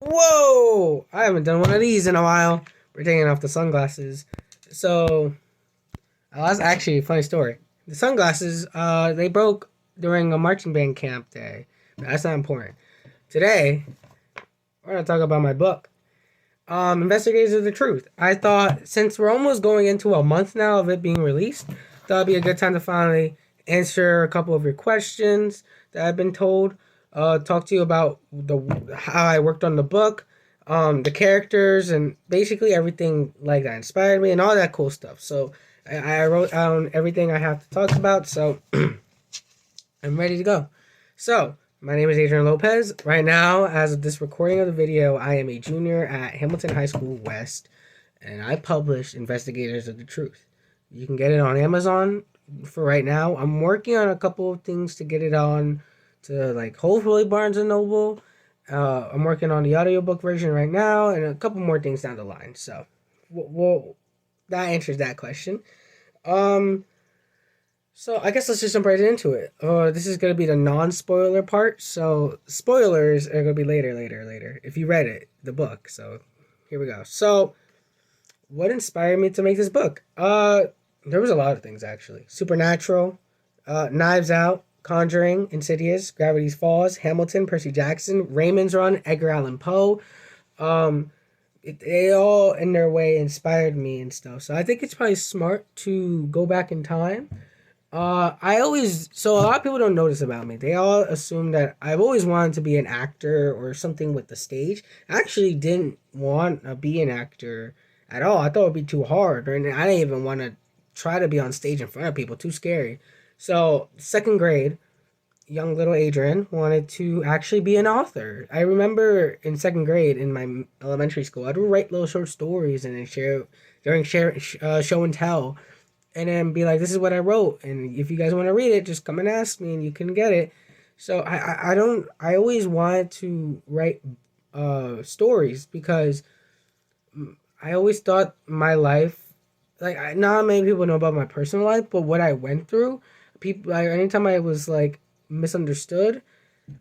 Whoa! I haven't done one of these in a while. We're taking off the sunglasses. So, that's actually a funny story. The sunglasses, they broke during a marching band camp day. But that's not important. Today, we're gonna talk about my book, Investigators of the Truth. I thought since we're almost going into a month now of it being released, that'd be a good time to finally answer a couple of your questions that I've been told. Talk to you about the how I worked on the book, the characters, and basically everything like that inspired me and all that cool stuff. So I wrote down everything I have to talk about. So I'm ready to go. So, my name is Adrian Lopez. Right now, as of this recording of the video, I am a junior at Hamilton High School West, and I publish Investigators of the Truth. You can get it on Amazon for right now. I'm working on a couple of things to get it on to like hopefully Barnes and Noble. I'm working on the audiobook version right now, and a couple more things down the line. So, well, that answers that question. Um, so I guess let's just jump right into it. This is gonna be the non-spoiler part. So spoilers are gonna be later. If you read it, the book. So here we go. So what inspired me to make this book? There was a lot of things actually. Supernatural, Knives Out, Conjuring, Insidious, Gravity's Falls, Hamilton, Percy Jackson, Raymond's Run, Edgar Allan Poe. Um, they all in their way inspired me and stuff. So I think it's probably smart to go back in time. So a lot of people don't notice about me. They all assume that I've always wanted to be an actor or something with the stage. I actually didn't want to be an actor at all. I thought it would be too hard, and I didn't even want to try to be on stage in front of people. Too scary. So second grade, young little Adrian wanted to actually be an author. I remember in second grade in my elementary school, I'd write little short stories and then share during show and tell, and then be like, "This is what I wrote, and if you guys want to read it, just come and ask me, and you can get it." So I don't I always wanted to write stories because I always thought my life, like not many people know about my personal life, but what I went through, people like, anytime I was like misunderstood,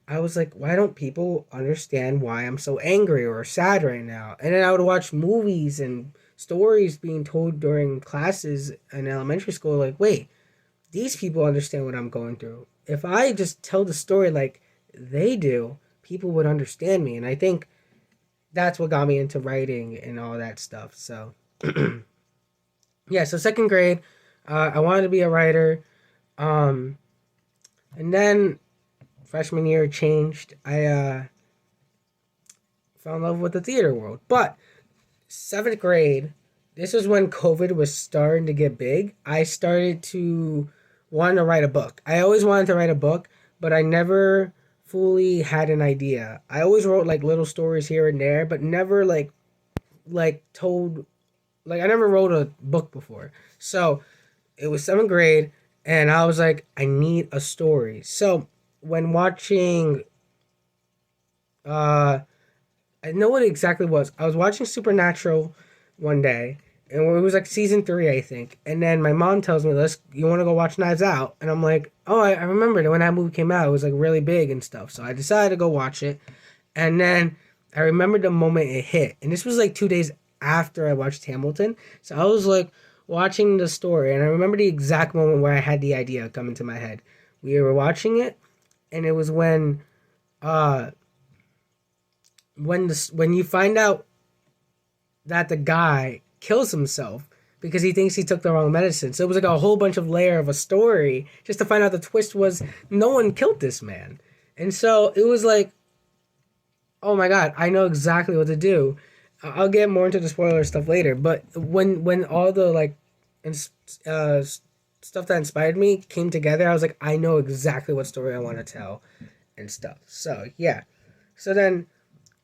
I was like, why don't people understand why I'm so angry or sad right now? And then I would watch movies and stories being told during classes in elementary school, like, wait, these people understand what I'm going through. If I just tell the story like they do, people would understand me. And I think that's what got me into writing and all that stuff. So, yeah, so second grade, I wanted to be a writer. Um, and then freshman year changed. I fell in love with the theater world. But seventh grade, this was when COVID was starting to get big. I started to want to write a book. I always wanted to write a book, but I never fully had an idea. I always wrote like little stories here and there, but never like told like I never wrote a book before. So it was seventh grade, and I was like, I need a story. So when watching, uh, I know what it exactly was. I was watching Supernatural one day, and it was like season three, I think. And then my mom tells me, "Let's, you want to go watch Knives Out?" And I'm like, "Oh, I remember that when that movie came out, it was like really big and stuff." So I decided to go watch it, and then I remember the moment it hit, and this was like 2 days after I watched Hamilton. So I was like watching the story, and I remember the exact moment where I had the idea come into my head. We were watching it, and it was uh when you find out that the guy kills himself because he thinks he took the wrong medicine. So it was like a whole bunch of layer of a story just to find out the twist was no one killed this man. And so it was like, oh my god, I know exactly what to do. I'll get more into the spoiler stuff later, but when all the like ins- uh stuff that inspired me came together, I was like, I know exactly what story I want to tell and stuff. So, yeah. So then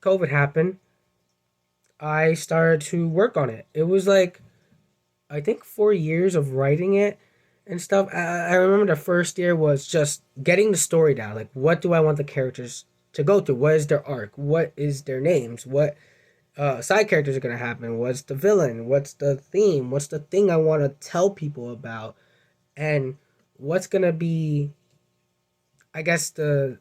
COVID happened. I started to work on it. It was like I think 4 years of writing it and stuff. I remember the first year was just getting the story down. Like, what do I want the characters to go through? What is their arc? What is their names? What side characters are gonna happen? What's the villain? What's the theme? What's the thing I want to tell people about? And what's gonna be, I guess, the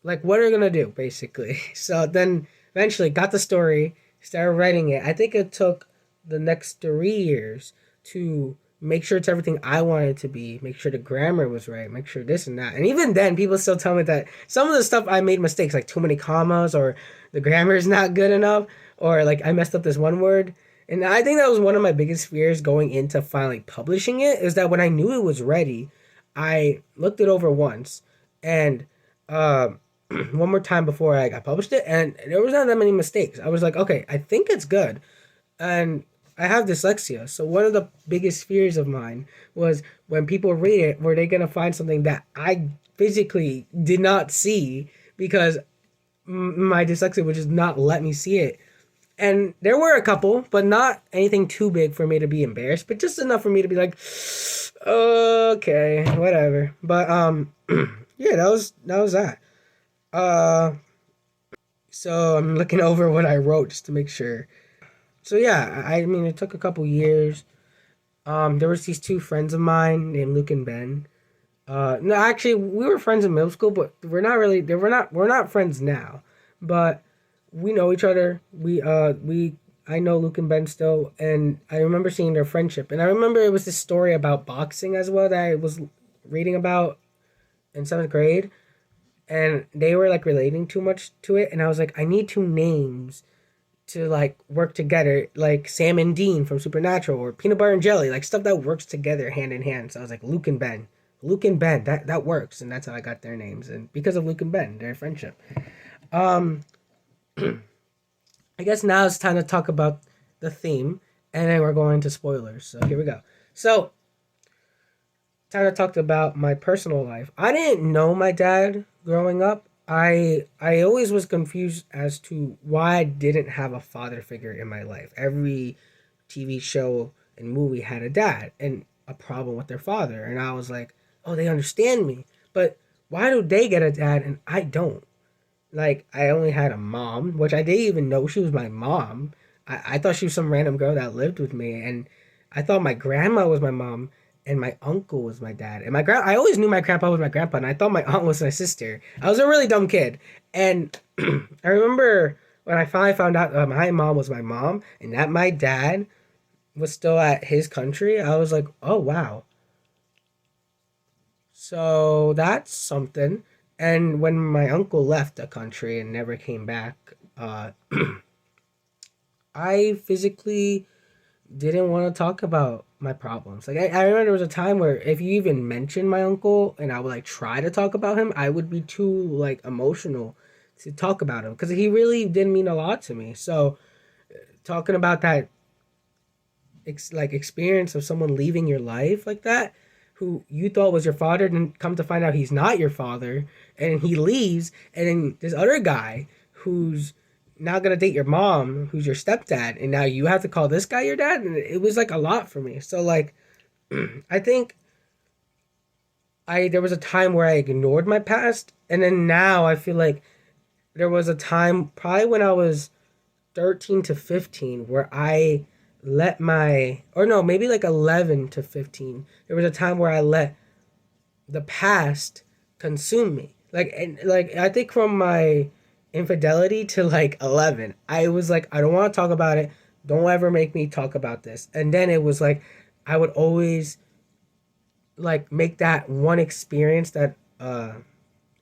like what are you gonna do basically. So then eventually got the story, started writing it. I think it took the next 3 years to make sure it's everything I wanted it to be, make sure the grammar was right, make sure this and that. And even then, people still tell me that some of the stuff I made mistakes, like too many commas, or the grammar is not good enough, or like I messed up this one word. And I think that was one of my biggest fears going into finally publishing it, is that when I knew it was ready, I looked it over once and uh, one more time before I got published it, and there was not that many mistakes. I was like, okay, I think it's good. And I have dyslexia, so one of the biggest fears of mine was when people read it, were they gonna find something that I physically did not see because my dyslexia would just not let me see it. And there were a couple, but not anything too big for me to be embarrassed, but just enough for me to be like, okay, whatever. But yeah, that was that. Uh, so I'm looking over what I wrote just to make sure. So yeah, I mean, it took a couple years. There was these two friends of mine named Luke and Ben. No, actually, we were friends in middle school, but we're not really. We're not friends now, but we know each other. I know Luke and Ben still, and I remember seeing their friendship. And I remember it was this story about boxing as well that I was reading about in seventh grade, and they were like relating too much to it, and I was like, I need two names to like work together, like Sam and Dean from Supernatural, or Peanut Butter and Jelly, like stuff that works together hand in hand. So I was like, Luke and Ben. Luke and Ben, that works, and that's how I got their names, and because of Luke and Ben, their friendship. Um, I guess now it's time to talk about the theme, and then we're going into spoilers. So here we go. So time to talk about my personal life. I didn't know my dad growing up. I always was confused as to why I didn't have a father figure in my life. Every TV show and movie had a dad and a problem with their father, and I was like, oh, they understand me, but why do they get a dad and I don't? Like, I only had a mom, which I didn't even know she was my mom. I thought she was some random girl that lived with me, and I thought my grandma was my mom, and my uncle was my dad. And I always knew my grandpa was my grandpa, and I thought my aunt was my sister. I was a really dumb kid. And I remember when I finally found out my mom was my mom, and that my dad was still at his country, I was like, oh, wow. So that's something. And when my uncle left the country and never came back, I physically didn't want to talk about my problems. Like I remember there was a time where if you even mentioned my uncle and I would like try to talk about him, I would be too like emotional to talk about him because he really did mean a lot to me. So talking about that like experience of someone leaving your life like that, who you thought was your father, and come to find out he's not your father, and he leaves, and then this other guy who's now gonna date your mom, who's your stepdad, and now you have to call this guy your dad, and it was like a lot for me. So like, I think I there was a time where I ignored my past, and then now I feel like there was a time probably when I was 13 to 15 where I let my or no, maybe like 11 to 15. There was a time where I let the past consume me. Like and like I think from my infidelity to like 11, I was like I don't want to talk about it. Don't ever make me talk about this. And then it was like I would always like make that one experience that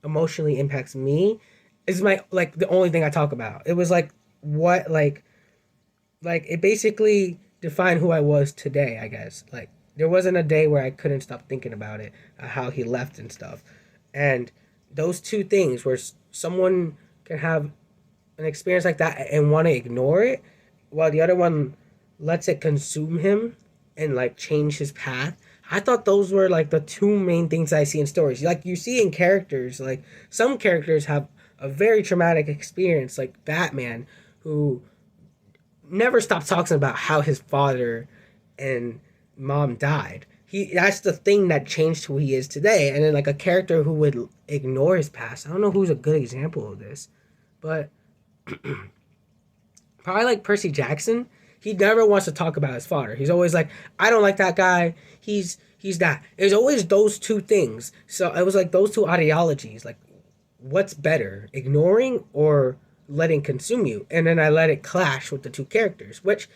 emotionally impacts me is my like the only thing I talk about. It was like what like it basically defined who I was today, I guess. Like there wasn't a day where I couldn't stop thinking about it, how he left and stuff. And those two things where someone can have an experience like that and want to ignore it while the other one lets it consume him and like change his path. I thought those were like the two main things I see in stories. Like you see in characters, like some characters have a very traumatic experience, like Batman, who never stopped talking about how his father and mom died. That's the thing that changed who he is today. And then like a character who would ignore his past. I don't know who's a good example of this, but probably like Percy Jackson. He never wants to talk about his father. He's always like, I don't like that guy. He's that. There's always those two things. So it was like those two ideologies. Like, what's better, ignoring or letting consume you, and then I let it clash with the two characters, which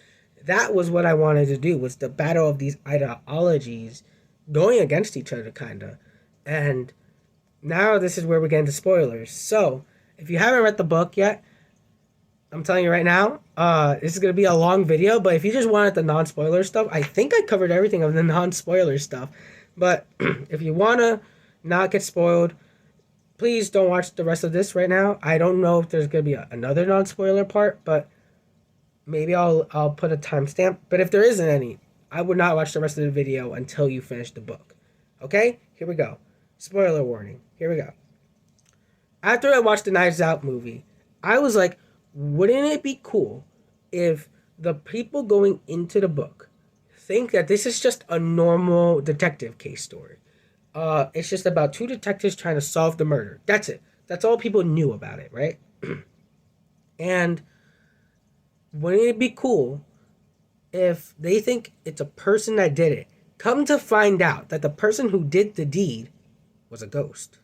that was what I wanted to do, was the battle of these ideologies going against each other, kind of. And now this is where we get into spoilers. So if you haven't read the book yet, I'm telling you right now, this is gonna be a long video. But if you just wanted the non-spoiler stuff, I think I covered everything of the non-spoiler stuff. But if you wanna not get spoiled, please don't watch the rest of this right now. I don't know if there's gonna be another non-spoiler part, but maybe I'll put a timestamp. But if there isn't any, I would not watch the rest of the video until you finish the book. Okay? Here we go. Spoiler warning. Here we go. After I watched the Knives Out movie, I was like, wouldn't it be cool if the people going into the book think that this is just a normal detective case story? It's just about two detectives trying to solve the murder. That's it. That's all people knew about it, right? And wouldn't it be cool if they think it's a person that did it? Come to find out that the person who did the deed was a ghost.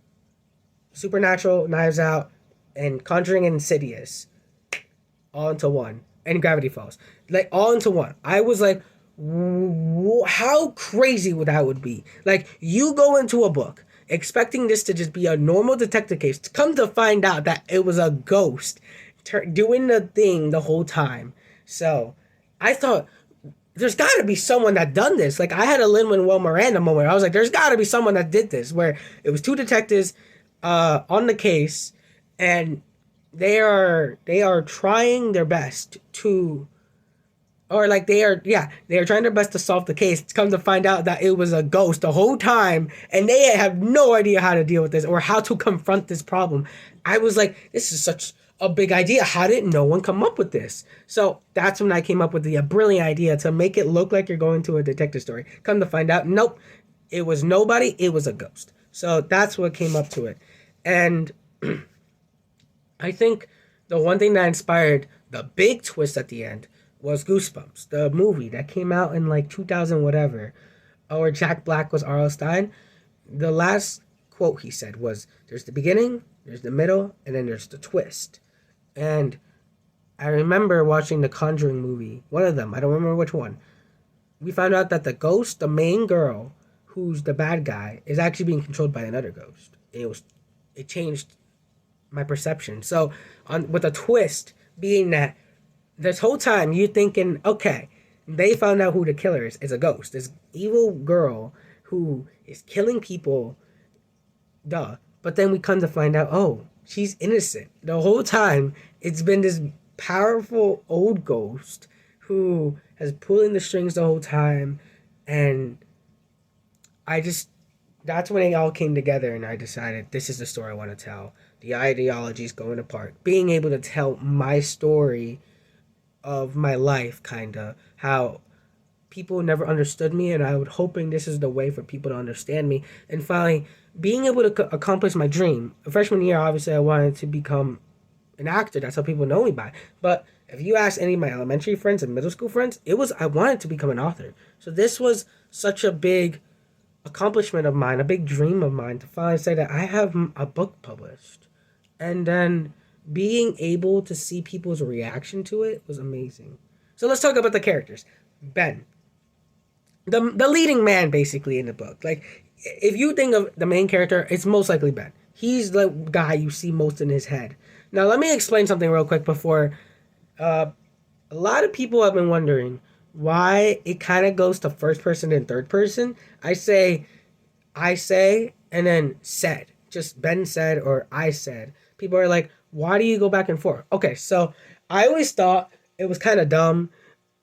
Supernatural, Knives Out, and Conjuring and Insidious all into one. And Gravity Falls. Like, all into one. I was like, how crazy would that would be? Like, you go into a book expecting this to just be a normal detective case, to come to find out that it was a ghost doing the thing the whole time. So I thought, there's got to be someone that done this. Like, I had a Lin-Manuel Miranda moment. I was like, there's got to be someone that did this, where it was two detectives on the case, and they are trying their best to, or like they are trying their best to solve the case. It's come to find out that it was a ghost the whole time, and they have no idea how to deal with this or how to confront this problem. I was like, this is such a big idea. How did no one come up with this? So that's when I came up with the brilliant idea to make it look like you're going to a detective story. Come to find out, nope, it was nobody. It was a ghost. So that's what came up to it. And I think the one thing that inspired the big twist at the end was Goosebumps, the movie that came out in like 2000 whatever, where Jack Black was R.L. Stein. The last quote he said was, there's the beginning, there's the middle, and then there's the twist. And I remember watching the Conjuring movie, one of them, I don't remember which one. We found out that the ghost, the main girl, who's the bad guy, is actually being controlled by another ghost. It changed my perception. So with a twist being that this whole time you thinking, okay, they found out who the killer is. It's a ghost. This evil girl who is killing people. Duh. But then we come to find out, oh, she's innocent. The whole time it's been this powerful old ghost who has pulling the strings the whole time. And that's when it all came together, and I decided this is the story I want to tell. The ideologies going apart. Being able to tell my story of my life, kind of. How people never understood me, and I was hoping this is the way for people to understand me. And finally, being able to accomplish my dream. Freshman year, obviously, I wanted to become an actor. That's how people know me by. But if you ask any of my elementary friends and middle school friends, I wanted to become an author. So this was such a big accomplishment of mine, a big dream of mine, to finally say that I have a book published. And then being able to see people's reaction to it was amazing. So let's talk about the characters. Ben, the leading man basically in the book. Like, if you think of the main character, it's most likely Ben. He's the guy you see most in his head. Now let me explain something real quick before. A lot of people have been wondering why it kind of goes to first person and third person. I say, and then said. Just Ben said or I said. People are like, why do you go back and forth? Okay, so I always thought it was kind of dumb,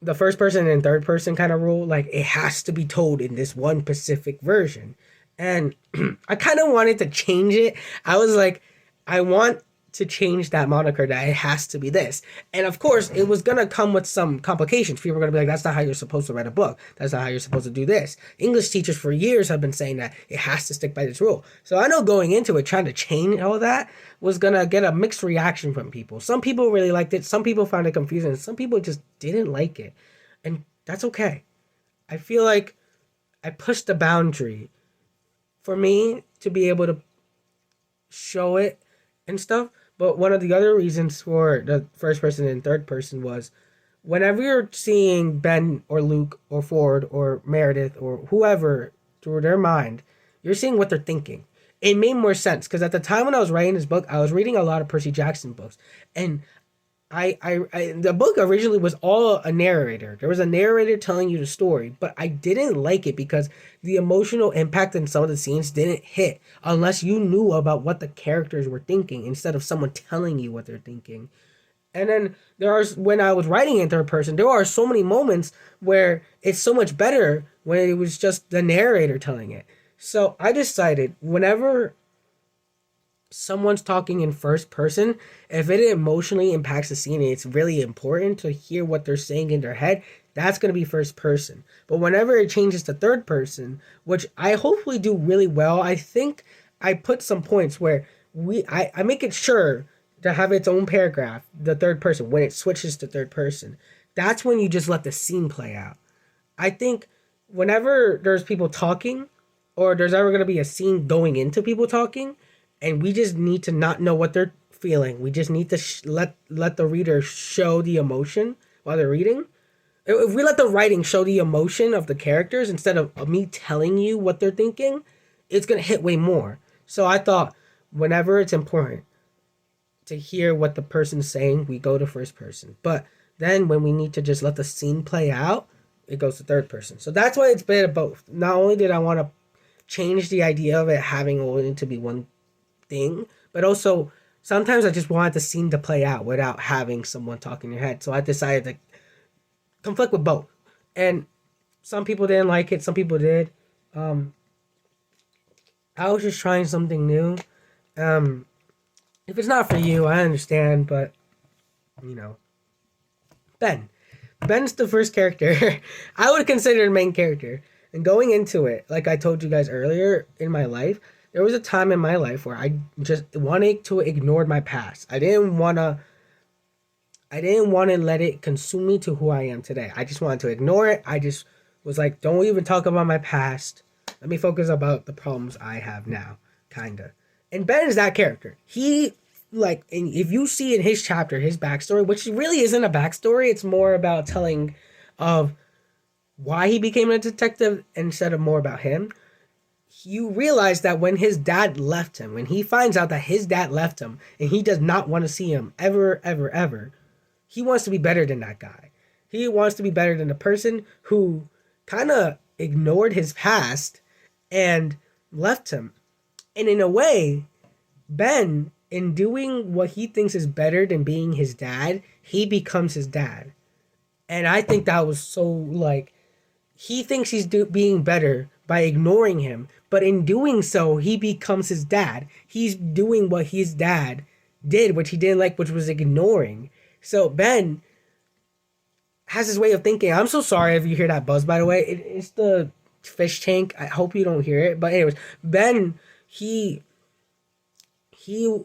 the first person and third person kind of rule. Like, it has to be told in this one specific version. And I kind of wanted to change it. I was like, I want to change that moniker, that it has to be this. And of course, it was going to come with some complications. People were going to be like, that's not how you're supposed to write a book. That's not how you're supposed to do this. English teachers for years have been saying that it has to stick by this rule. So I know going into it, trying to change all that was going to get a mixed reaction from people. Some people really liked it. Some people found it confusing. Some people just didn't like it. And that's okay. I feel like I pushed the boundary for me to be able to show it and stuff. But one of the other reasons for the first person and third person was whenever you're seeing Ben or Luke or Ford or Meredith or whoever through their mind, you're seeing what they're thinking. It made more sense because at the time when I was writing this book, I was reading a lot of Percy Jackson books, and the book originally was all a narrator. There was a narrator telling you the story, but I didn't like it because the emotional impact in some of the scenes didn't hit unless you knew about what the characters were thinking instead of someone telling you what they're thinking. And then when I was writing in third person, there are so many moments where it's so much better when it was just the narrator telling it. So I decided whenever someone's talking in first person, if it emotionally impacts the scene and it's really important to hear what they're saying in their head, that's going to be first person. But whenever it changes to third person, which I hopefully do really well, I think I put some points where I make it sure to have its own paragraph, the third person, when it switches to third person. That's when you just let the scene play out. I think whenever there's people talking, or there's ever going to be a scene going into people talking, and we just need to not know what they're feeling. We just need to let the reader show the emotion while they're reading. If we let the writing show the emotion of the characters instead of me telling you what they're thinking, it's going to hit way more. So I thought whenever it's important to hear what the person's saying, we go to first person. But then when we need to just let the scene play out, it goes to third person. So that's why it's been both. Not only did I want to change the idea of it having only to be one thing, but also sometimes I just wanted the scene to play out without having someone talk in your head. So I decided to conflict with both. And some people didn't like it, some people did. I was just trying something new. If it's not for you, I understand, but you know. Ben's the first character I would consider the main character. And going into it, like I told you guys earlier in my life, there was a time in my life where I just wanted to ignore my past. I didn't want to let it consume me to who I am today. I just wanted to ignore it. I just was like, don't even talk about my past. Let me focus about the problems I have now, kinda. And Ben is that character. He, like, if you see in his chapter, his backstory, which really isn't a backstory, it's more about telling of why he became a detective instead of more about him. You realize that when his dad left him, when he finds out that his dad left him and he does not want to see him ever, ever, ever, he wants to be better than that guy. He wants to be better than the person who kind of ignored his past and left him. And in a way, Ben, in doing what he thinks is better than being his dad, he becomes his dad. And I think that was so, like, he thinks he's being better by ignoring him, but in doing so, he becomes his dad. He's doing what his dad did, which he didn't like, which was ignoring. So Ben has his way of thinking. I'm so sorry if you hear that buzz, by the way. It's the fish tank. I hope you don't hear it. But anyways, Ben, he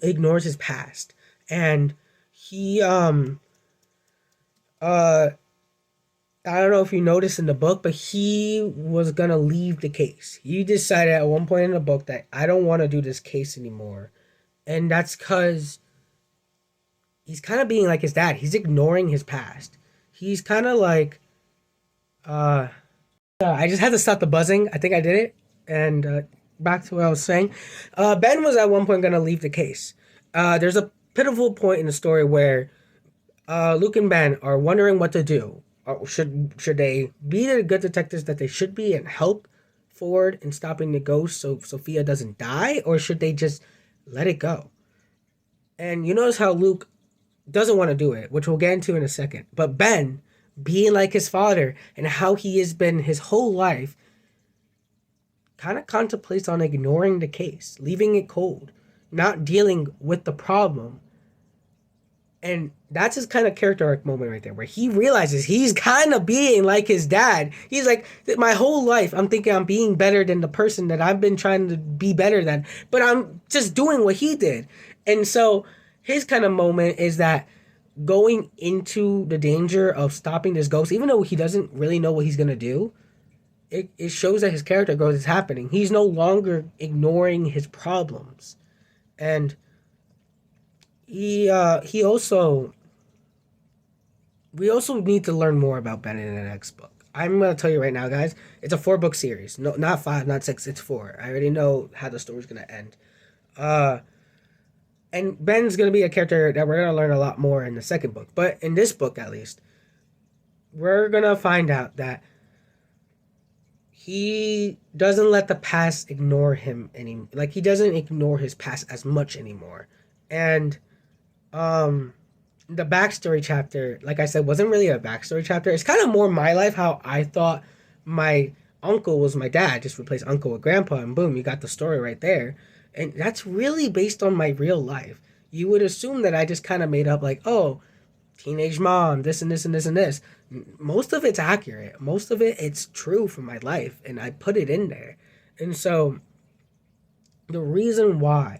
ignores his past. And he, I don't know if you noticed in the book, but he was going to leave the case. He decided at one point in the book that I don't want to do this case anymore. And that's because he's kind of being like his dad. He's ignoring his past. He's kind of like, I just had to stop the buzzing. I think I did it. And back to what I was saying. Ben was at one point going to leave the case. There's a pivotal point in the story where Luke and Ben are wondering what to do. Should they be the good detectives that they should be and help Ford in stopping the ghost so Sophia doesn't die? Or should they just let it go? And you notice how Luke doesn't want to do it, which we'll get into in a second. But Ben, being like his father and how he has been his whole life, kind of contemplates on ignoring the case, leaving it cold, not dealing with the problem. And that's his kind of character arc moment right there, where he realizes he's kind of being like his dad. He's like, my whole life, I'm thinking I'm being better than the person that I've been trying to be better than, but I'm just doing what he did. And so his kind of moment is that going into the danger of stopping this ghost, even though he doesn't really know what he's going to do, it shows that his character growth is happening. He's no longer ignoring his problems. And he also we also need to learn more about Ben in the next book. I'm gonna tell you right now, guys. It's a 4 book series. No, not 5, not 6. It's 4. I already know how the story's gonna end. Uh, and Ben's gonna be a character that we're gonna learn a lot more in the second book. But in this book, at least, we're gonna find out that he doesn't let the past ignore him any. Like he doesn't ignore his past as much anymore. And um the backstory chapter, like I said, wasn't really a backstory chapter. It's kind of more my life, how I thought my uncle was my dad. Just replace uncle with grandpa, and boom, you got the story right there. And that's really based on my real life. You would assume that I just kind of made up, like, oh, teenage mom, this and this and this and this. Most of it's accurate. Most of it's true from my life, and I put it in there. And so the reason why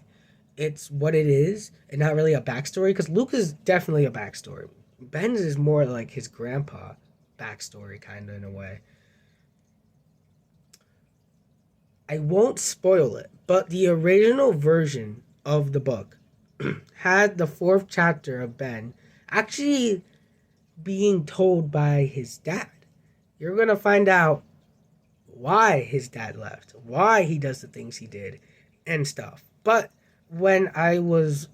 it's what it is and not really a backstory, because Luke is definitely a backstory. Ben's is more like his grandpa backstory, kind of, in a way. I won't spoil it, but the original version of the book had the fourth chapter of Ben actually being told by his dad. You're going to find out why his dad left, why he does the things he did, and stuff. But when I was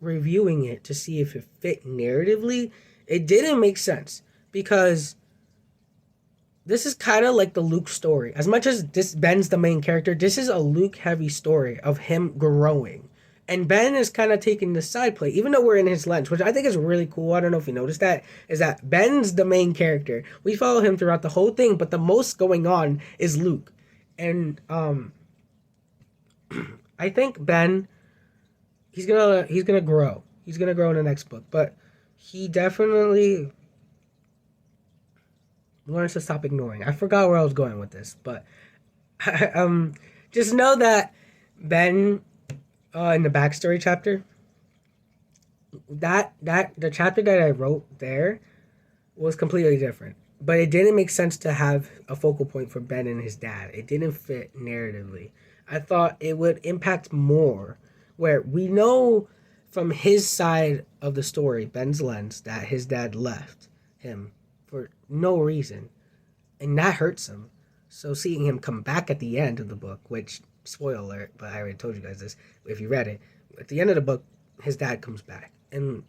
reviewing it to see if it fit narratively, it didn't make sense, because this is kind of like the Luke story. As much as this Ben's the main character, this is a Luke heavy story of him growing. And Ben is kind of taking the side play, even though we're in his lens, which I think is really cool. I don't know if you noticed that, is that Ben's the main character. We follow him throughout the whole thing, but the most going on is Luke. And I think Ben, he's gonna grow. He's gonna grow in the next book, but he definitely learns to stop ignoring. I forgot where I was going with this, but just know that Ben, in the backstory chapter, that the chapter that I wrote there was completely different. But it didn't make sense to have a focal point for Ben and his dad. It didn't fit narratively. I thought it would impact more, where we know from his side of the story, Ben's lens, that his dad left him for no reason. And that hurts him. So seeing him come back at the end of the book, which, spoiler alert, but I already told you guys this, if you read it, at the end of the book, his dad comes back. And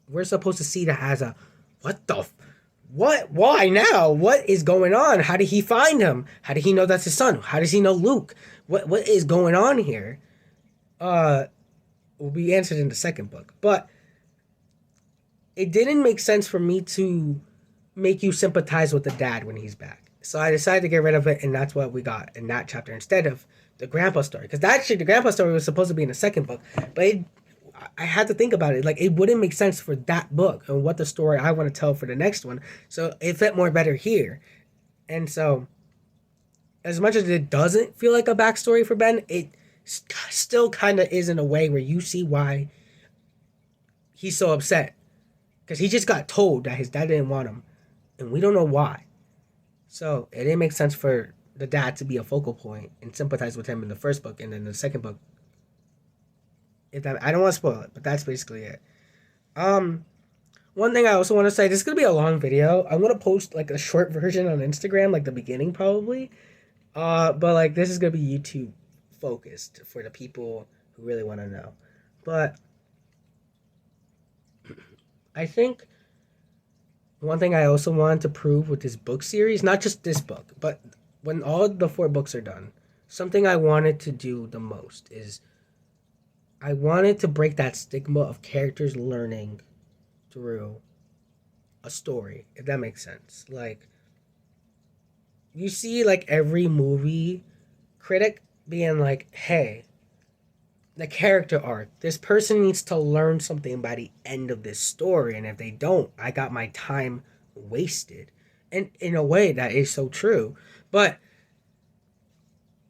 we're supposed to see that as a, what, why now? What is going on? How did he find him? How did he know that's his son? How does he know Luke? What is going on here? Will be answered in the second book. But it didn't make sense for me to make you sympathize with the dad when he's back. So I decided to get rid of it, and that's what we got in that chapter instead of the grandpa story. Because actually, the grandpa story was supposed to be in the second book, but I had to think about it. Like, it wouldn't make sense for that book and what the story I want to tell for the next one. So it fit more better here. And so, as much as it doesn't feel like a backstory for Ben, it still kind of is in a way where you see why he's so upset. Because he just got told that his dad didn't want him, and we don't know why. So it didn't make sense for the dad to be a focal point and sympathize with him in the first book, and then the second book. I don't want to spoil it, but that's basically it. One thing I also want to say, this is gonna be a long video. I'm gonna post like a short version on Instagram, like the beginning probably. But like this is gonna be YouTube focused for the people who really want to know. But I think one thing I also wanted to prove with this book series, not just this book, but when all the 4 books are done, something I wanted to do the most is I wanted to break that stigma of characters learning through a story, if that makes sense. Like, you see like every movie critic being like, hey, the character arc, this person needs to learn something by the end of this story, and if they don't, I got my time wasted. And in a way, that is so true. But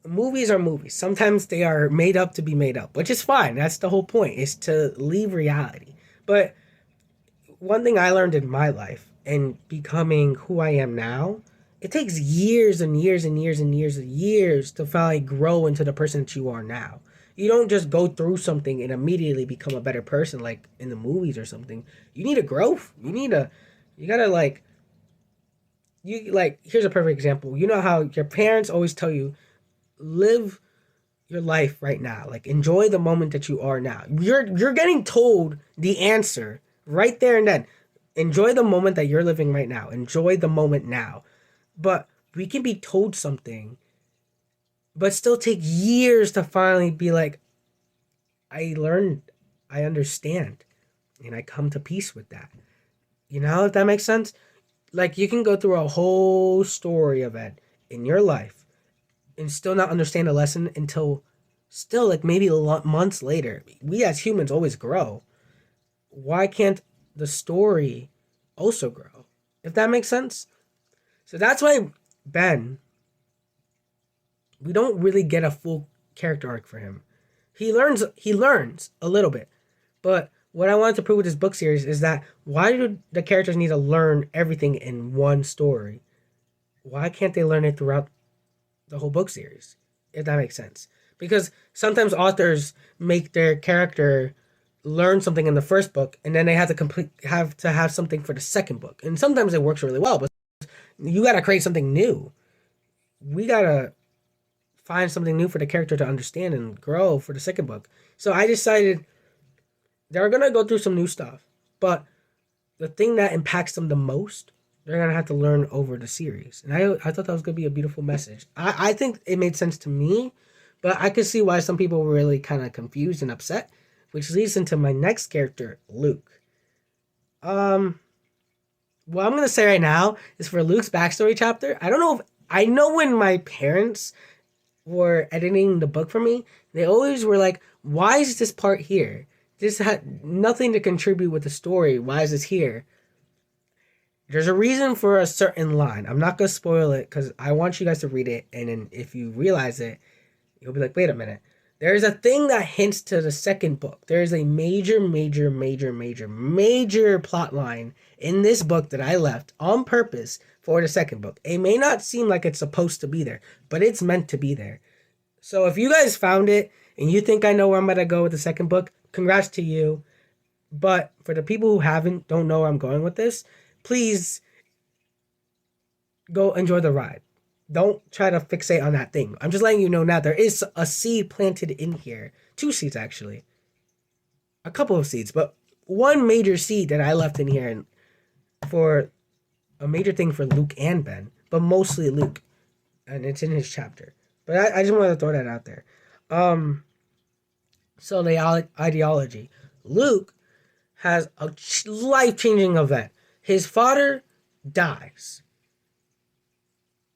movies are movies. Sometimes they are made up to be made up, which is fine. That's the whole point, is to leave reality. But one thing I learned in my life and becoming who I am now, it takes years and years and years and years and years to finally grow into the person that you are now. You don't just go through something and immediately become a better person like in the movies or something. You need to grow. You gotta here's a perfect example. You know how your parents always tell you, live your life right now. Like enjoy the moment that you are now. You're getting told the answer right there and then. Enjoy the moment that you're living right now. Enjoy the moment now. But we can be told something, but still take years to finally be like, I learned, I understand, and I come to peace with that. You know, if that makes sense? Like you can go through a whole story event in your life and still not understand a lesson until still like maybe months later. We as humans always grow. Why can't the story also grow? If that makes sense? So that's why Ben, we don't really get a full character arc for him. He learns a little bit. But what I wanted to prove with this book series is that why do the characters need to learn everything in one story? Why can't they learn it throughout the whole book series? If that makes sense. Because sometimes authors make their character learn something in the first book and then they have to have something for the second book. And sometimes it works really well, but you got to create something new. We got to find something new for the character to understand and grow for the second book. So I decided they're going to go through some new stuff, but the thing that impacts them the most, they're going to have to learn over the series. And I thought that was going to be a beautiful message. I think it made sense to me, but I could see why some people were really kind of confused and upset, which leads into my next character, Luke. What I'm going to say right now is for Luke's backstory chapter, I know when my parents were editing the book for me, they always were like, why is this part here? This had nothing to contribute with the story. Why is this here? There's a reason for a certain line. I'm not going to spoil it because I want you guys to read it. And then if you realize it, you'll be like, wait a minute. There's a thing that hints to the second book. There's a major plot line in this book that I left on purpose for the second book. It may not seem like it's supposed to be there, but it's meant to be there. So if you guys found it and you think I know where I'm going to go with the second book, congrats to you. But for the people who don't know where I'm going with this, please go enjoy the ride. Don't try to fixate on that thing. I'm just letting you know now there is a seed planted in here. 2 seeds, actually. A couple of seeds, but one major seed that I left in here for a major thing for Luke and Ben, but mostly Luke. And it's in his chapter. But I just wanted to throw that out there. So the ideology. Luke has a life-changing event. His father dies.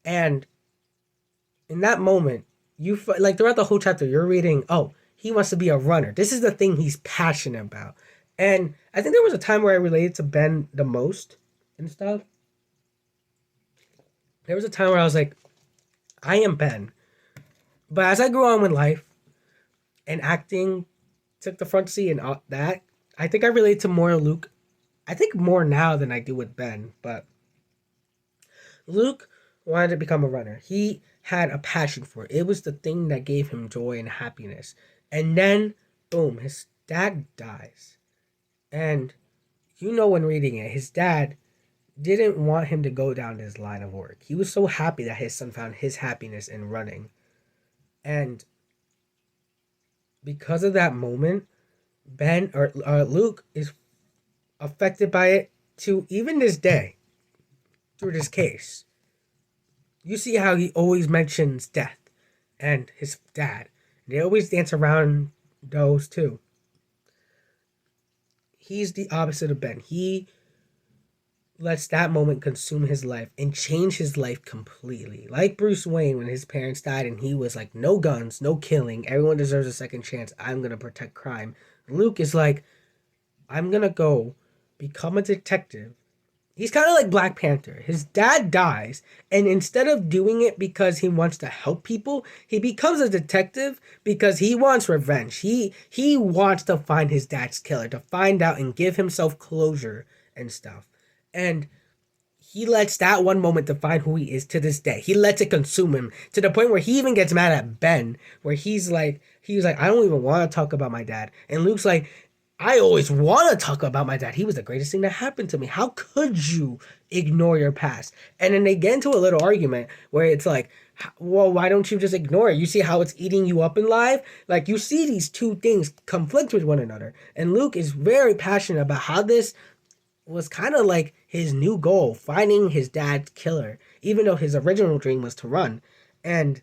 And in that moment, like throughout the whole chapter, you're reading, oh, he wants to be a runner. This is the thing he's passionate about. And I think there was a time where I related to Ben the most and stuff. There was a time where I was like, I am Ben. But as I grew on with life and acting took the front seat and all that, I think I relate to more Luke. I think more now than I do with Ben. But Luke wanted to become a runner. He had a passion for it. It was the thing that gave him joy and happiness. And then, boom, his dad dies. And you know when reading it, his dad didn't want him to go down this line of work. He was so happy that his son found his happiness in running. And because of that moment, Luke is affected by it to even this day through this case. You see how he always mentions death and his dad. They always dance around those two. He's the opposite of Ben. He lets that moment consume his life and change his life completely. Like Bruce Wayne when his parents died and he was like, no guns, no killing. Everyone deserves a second chance. I'm going to protect crime. Luke is like, I'm going to go become a detective. He's kind of like Black Panther. His dad dies, and instead of doing it because he wants to help people, he becomes a detective because he wants revenge. He wants to find his dad's killer, to find out and give himself closure and stuff. And he lets that one moment define who he is to this day. He lets it consume him to the point where he even gets mad at Ben, where he was like, I don't even want to talk about my dad. And Luke's like, I always want to talk about my dad. He was the greatest thing that happened to me. How could you ignore your past? And then they get into a little argument where it's like, well, why don't you just ignore it? You see how it's eating you up in life? Like, you see these two things conflict with one another. And Luke is very passionate about how this was kind of like his new goal, finding his dad's killer, even though his original dream was to run. And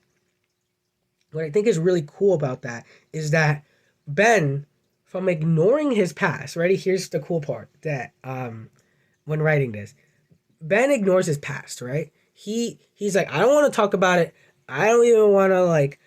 what I think is really cool about that is that Ben, from ignoring his past, ready? Here's the cool part that when writing this, Ben ignores his past, right? He's like, I don't want to talk about it. I don't even want to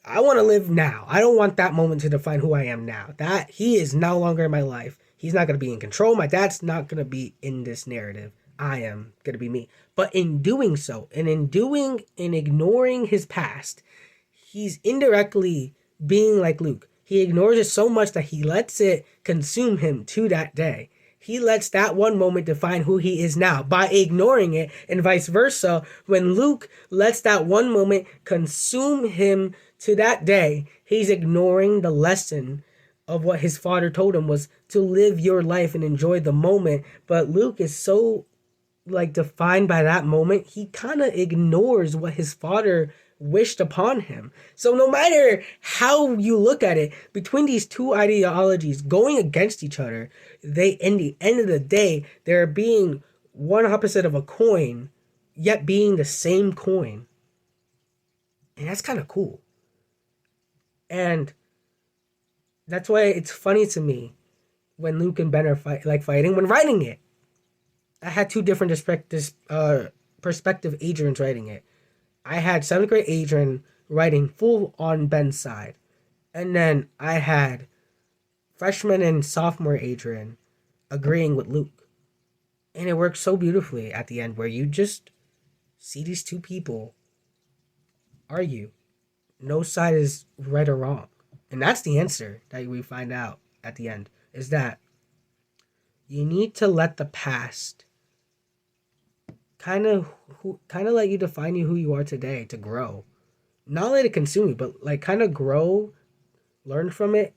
I want to live now. I don't want that moment to define who I am now. That he is no longer in my life. He's not going to be in control. My dad's not going to be in this narrative. I am going to be me. But in doing so, and in ignoring his past, he's indirectly being like Luke. He ignores it so much that he lets it consume him to that day. He lets that one moment define who he is now by ignoring it, and vice versa. When Luke lets that one moment consume him to that day, he's ignoring the lesson of what his father told him was to live your life and enjoy the moment. But Luke is so defined by that moment, he kind of ignores what his father wished upon him. So no matter how you look at it, between these two ideologies going against each other, they, in the end of the day, they're being one opposite of a coin, yet being the same coin. And that's kind of cool. And that's why it's funny to me when Luke and Ben are fighting. When writing it, I had two different perspective Adrians writing it. I had 7th grade Adrian writing full on Ben's side. And then I had freshman and sophomore Adrian agreeing with Luke. And it worked so beautifully at the end where you just see these two people argue. No side is right or wrong. And that's the answer that we find out at the end, is that you need to let the past kind of let you define who you are today to grow. Not let it consume you, but kind of grow, learn from it,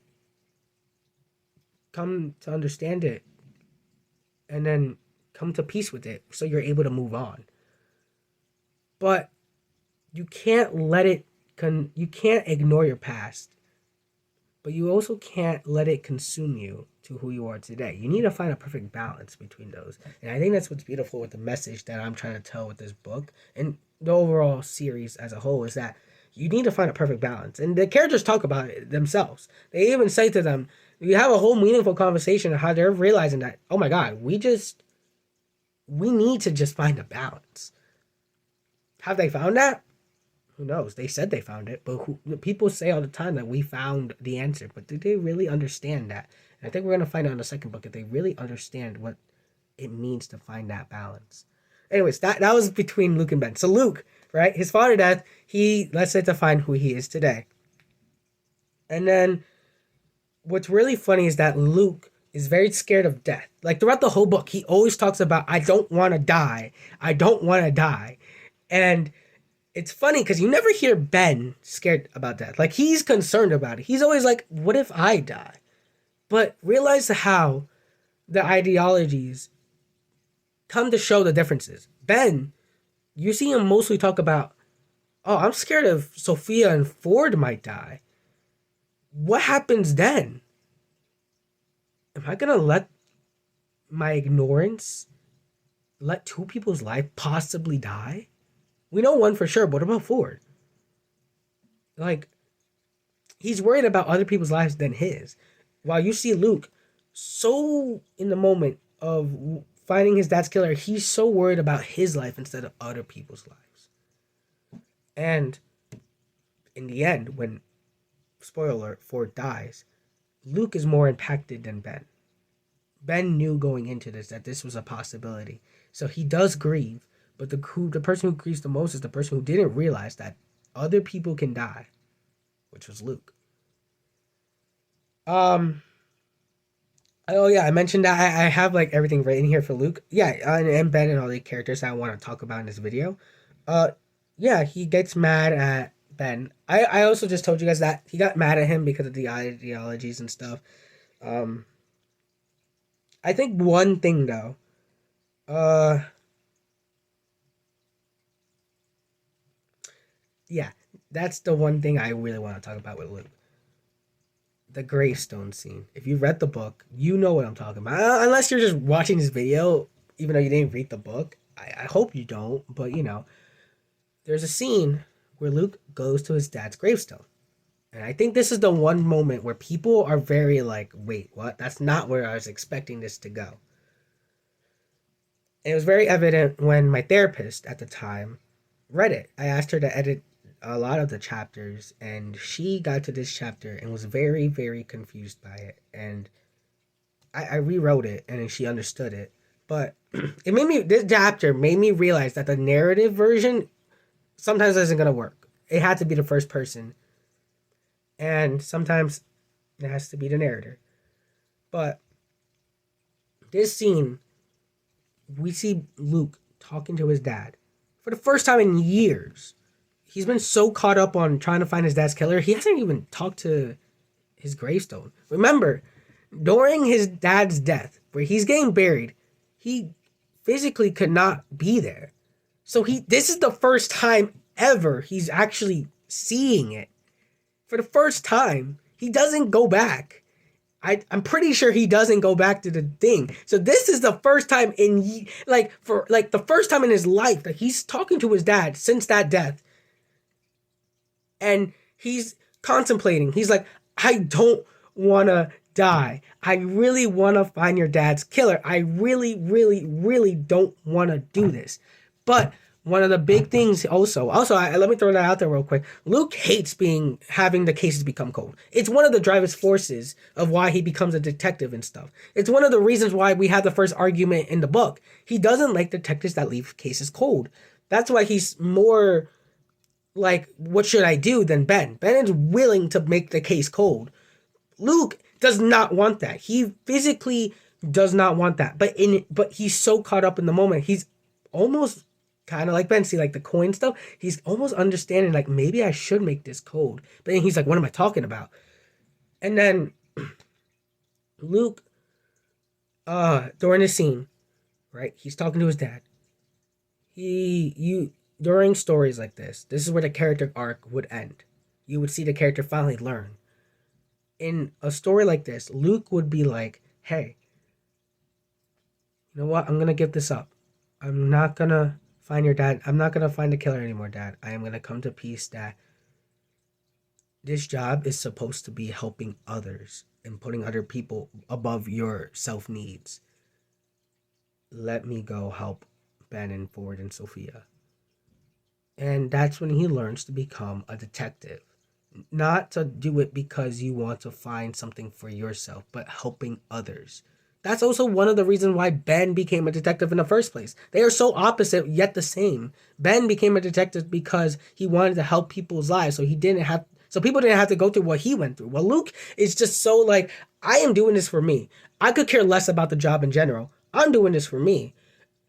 come to understand it, and then come to peace with it so you're able to move on. But you can't you can't ignore your past, but you also can't let it consume you to who you are today. You need to find a perfect balance between those. And I think that's what's beautiful with the message that I'm trying to tell with this book and the overall series as a whole, is that you need to find a perfect balance. And the characters talk about it themselves. They even say to them, you have a whole meaningful conversation of how they're realizing that, oh my God, we need to just find a balance. Have they found that? Who knows? They said they found it, but people say all the time that we found the answer, but did they really understand that? And I think we're going to find out in the second book if they really understand what it means to find that balance. Anyways, that was between Luke and Ben. So Luke, right, his father death, he lets it define who he is today. And then what's really funny is that Luke is very scared of death. Throughout the whole book, he always talks about, I don't want to die. I don't want to die. And it's funny because you never hear Ben scared about death. He's concerned about it. He's always like, what if I die? But realize how the ideologies come to show the differences. Ben, you see him mostly talk about, oh, I'm scared of Sophia and Ford might die. What happens then? Am I going to let my ignorance let two people's life possibly die? We know one for sure, but what about Ford? He's worried about other people's lives than his. While you see Luke so in the moment of finding his dad's killer, he's so worried about his life instead of other people's lives. And in the end, when, spoiler alert, Ford dies, Luke is more impacted than Ben. Ben knew going into this that this was a possibility. So he does grieve, but the person who grieves the most is the person who didn't realize that other people can die, which was Luke. I Oh yeah, I mentioned that I have like everything written here for Luke. Yeah, and Ben and all the characters I want to talk about in this video. Uh, yeah, he gets mad at Ben. I also just told you guys that he got mad at him because of the ideologies and stuff. Um, I think one thing though, uh, yeah, that's the one thing I really want to talk about with Luke. The gravestone scene. If you read the book, you know what I'm talking about. Unless you're just watching this video, even though you didn't read the book. I hope you don't, but you know, there's a scene where Luke goes to his dad's gravestone. And I think this is the one moment where people are very like, wait, what? That's not where I was expecting this to go. And it was very evident when my therapist at the time read it. I asked her to edit a lot of the chapters, and she got to this chapter and was very, very confused by it. And I rewrote it, and she understood it. But this chapter made me realize that the narrative version sometimes isn't going to work. It had to be the first person, and sometimes it has to be the narrator. But this scene, we see Luke talking to his dad for the first time in years. He's been so caught up on trying to find his dad's killer, he hasn't even talked to his gravestone. Remember, during his dad's death, where he's getting buried, he physically could not be there. So this is the first time ever he's actually seeing it. For the first time, he doesn't go back. I'm pretty sure he doesn't go back to the thing. So this is the first time the first time in his life that he's talking to his dad since that death. And he's contemplating. He's like, I don't want to die. I really want to find your dad's killer. I really, really, really don't want to do this. But one of the big things let me throw that out there real quick. Luke hates having the cases become cold. It's one of the driving forces of why he becomes a detective and stuff. It's one of the reasons why we had the first argument in the book. He doesn't like detectives that leave cases cold. That's why he's more like, what should I do than Ben. Ben is willing to make the case cold. Luke does not want that. He physically does not want that. But he's so caught up in the moment. He's almost kind of like Ben, see, like the coin stuff. He's almost understanding, like, maybe I should make this cold. But then he's like, what am I talking about? And then Luke, during the scene, right, he's talking to his dad. During stories like this is where the character arc would end. You would see the character finally learn. In a story like this, Luke would be like, hey, you know what? I'm going to give this up. I'm not going to find your dad. I'm not going to find the killer anymore, Dad. I am going to come to peace that this job is supposed to be helping others and putting other people above your self needs. Let me go help Ben and Ford and Sophia. And that's when he learns to become a detective. Not to do it because you want to find something for yourself, but helping others. That's also one of the reasons why Ben became a detective in the first place. They are so opposite, yet the same. Ben became a detective because he wanted to help people's lives, so people didn't have to go through what he went through. Well, Luke is just so like, I am doing this for me. I could care less about the job in general. I'm doing this for me.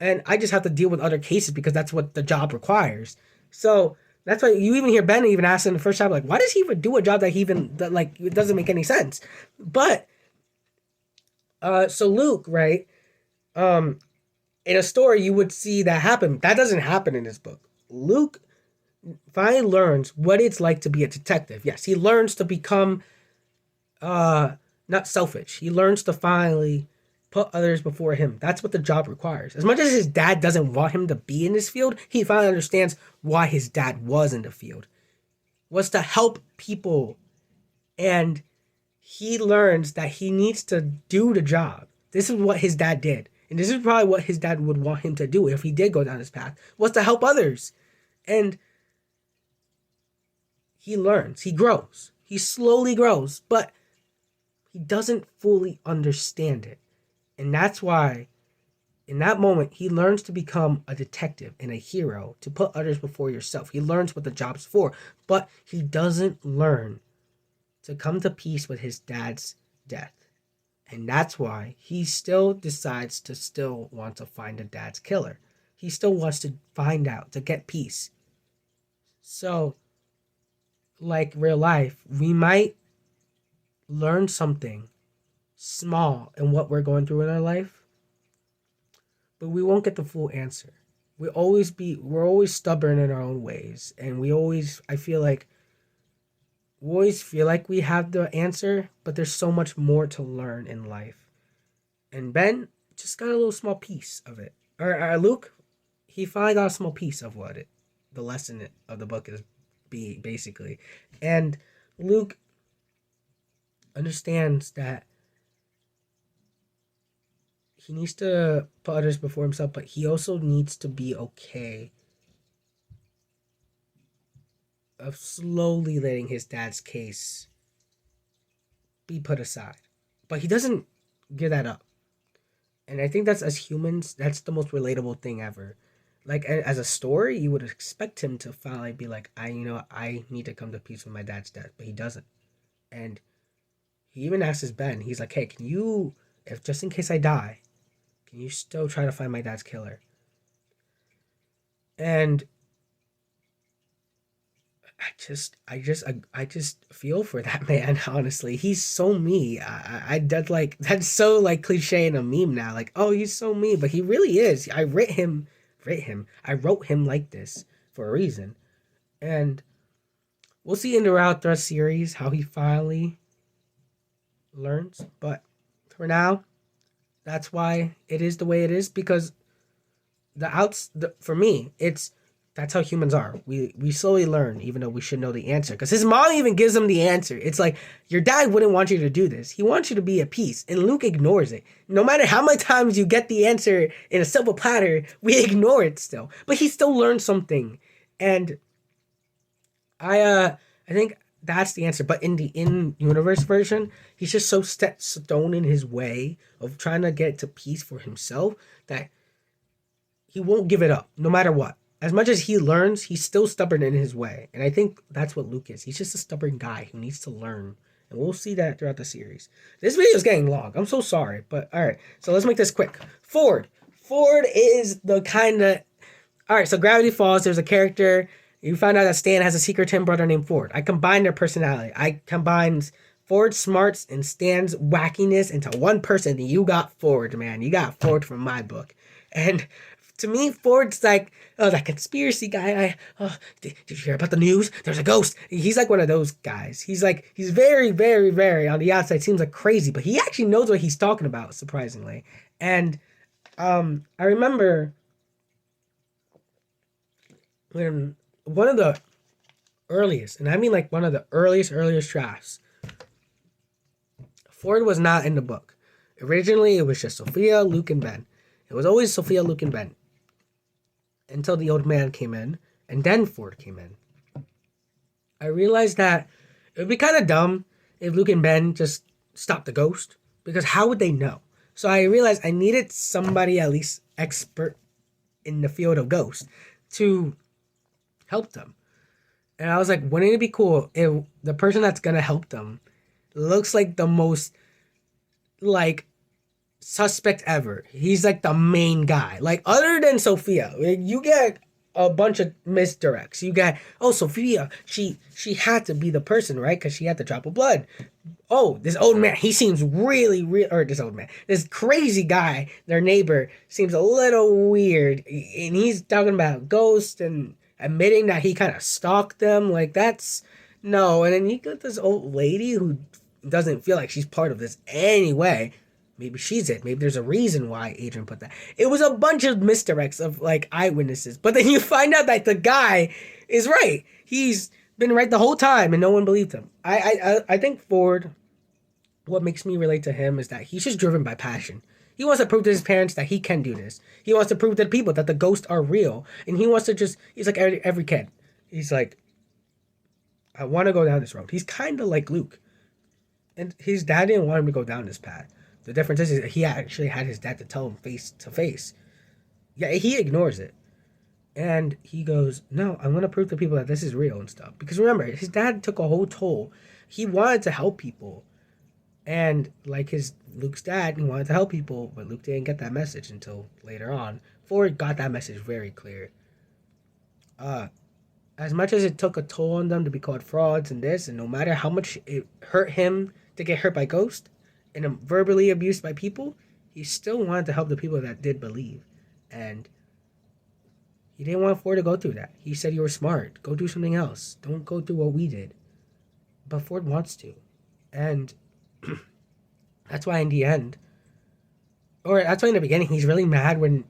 And I just have to deal with other cases because that's what the job requires. So that's why you even hear Ben even ask in the first chapter, like, why does he even do a job that it doesn't make any sense? But, so Luke, right, in a story, you would see that happen. That doesn't happen in this book. Luke finally learns what it's like to be a detective. Yes, he learns to become, not selfish. He learns to finally put others before him. That's what the job requires. As much as his dad doesn't want him to be in this field, he finally understands why his dad was in the field. Was to help people. And he learns that he needs to do the job. This is what his dad did. And this is probably what his dad would want him to do if he did go down this path, was to help others. And he learns. He grows. He slowly grows. But he doesn't fully understand it. And that's why, in that moment, he learns to become a detective and a hero, to put others before yourself. He learns what the job's for, but he doesn't learn to come to peace with his dad's death. And that's why he still decides to still want to find a dad's killer. He still wants to find out, to get peace. So, like real life, we might learn something small in what we're going through in our life, but we won't get the full answer. We're always stubborn in our own ways, and I feel like we always feel like we have the answer, but there's so much more to learn in life. And Ben just got a little small piece of it. Or Luke, he finally got a small piece of the lesson of the book is basically. And Luke understands that he needs to put others before himself, but he also needs to be okay of slowly letting his dad's case be put aside. But he doesn't give that up. And I think that's, as humans, that's the most relatable thing ever. Like, as a story, you would expect him to finally be like, I need to come to peace with my dad's death. But he doesn't. And he even asks Ben, he's like, hey, can you, if just in case I die, can you still try to find my dad's killer? And I just feel for that man. Honestly, he's so me. That's so like cliche in a meme now. Like, oh, he's so me, but he really is. I wrote him. I wrote him like this for a reason, and we'll see throughout the series how he finally learns. But for now, that's why it is the way it is, because for me, that's how humans are. We slowly learn, even though we should know the answer. Because his mom even gives him the answer. It's like, your dad wouldn't want you to do this. He wants you to be at peace. And Luke ignores it. No matter how many times you get the answer in a silver platter, we ignore it still. But he still learns something. And I think that's the answer. But in the in-universe version, he's just so stone in his way of trying to get to peace for himself that he won't give it up, no matter what. As much as he learns, he's still stubborn in his way. And I think that's what Luke is. He's just a stubborn guy who needs to learn. And we'll see that throughout the series. This video is getting long. I'm so sorry. But alright, so let's make this quick. Ford. Ford is the kind of... Alright, so Gravity Falls, there's a character. You find out that Stan has a secret twin brother named Ford. I combined their personality. I combined Ford's smarts and Stan's wackiness into one person. And you got Ford, man. You got Ford from my book. And... to me, Ford's like, oh, that conspiracy guy. Did you hear about the news? There's a ghost. He's like one of those guys. He's very, very, very, on the outside, seems like crazy, but he actually knows what he's talking about, surprisingly. And I remember when one of the earliest, and I mean like one of the earliest drafts, Ford was not in the book. Originally, it was just Sophia, Luke, and Ben. It was always Sophia, Luke, and Ben. Until the old man came in, and then Ford came in. I realized that it would be kind of dumb if Luke and Ben just stopped the ghost, because how would they know? So I realized I needed somebody at least expert in the field of ghosts to help them. And I was like, wouldn't it be cool if the person that's going to help them looks like the most, like, suspect ever. He's like the main guy. Like, other than Sophia, you get a bunch of misdirects. You got, oh, Sophia, she had to be the person, right? Because she had the drop of blood. Oh, this old man, he seems this crazy guy, their neighbor, seems a little weird. And he's talking about ghosts and admitting that he kind of stalked them. Like, that's, no. And then you got this old lady who doesn't feel like she's part of this anyway. Maybe she's it. Maybe there's a reason why Adrian put that. It was a bunch of misdirects of, like, eyewitnesses. But then you find out that the guy is right. He's been right the whole time, and no one believed him. I think Ford, what makes me relate to him is that he's just driven by passion. He wants to prove to his parents that he can do this. He wants to prove to the people that the ghosts are real. And he wants to he's like every kid. He's like, I want to go down this road. He's kind of like Luke. And his dad didn't want him to go down this path. The difference is that he actually had his dad to tell him face to face. Yeah, he ignores it. And he goes, no, I'm going to prove to people that this is real and stuff. Because remember, his dad took a whole toll. He wanted to help people. And like his Luke's dad, he wanted to help people, but Luke didn't get that message until later on. Ford got that message very clear. Uh, as much as it took a toll on them to be called frauds and this, and no matter how much it hurt him to get hurt by Ghost and verbally abused by people, he still wanted to help the people that did believe. And he didn't want Ford to go through that. He said, "You were smart. Go do something else. Don't go through what we did." But Ford wants to. And that's why in the end, or that's why in the beginning, he's really mad when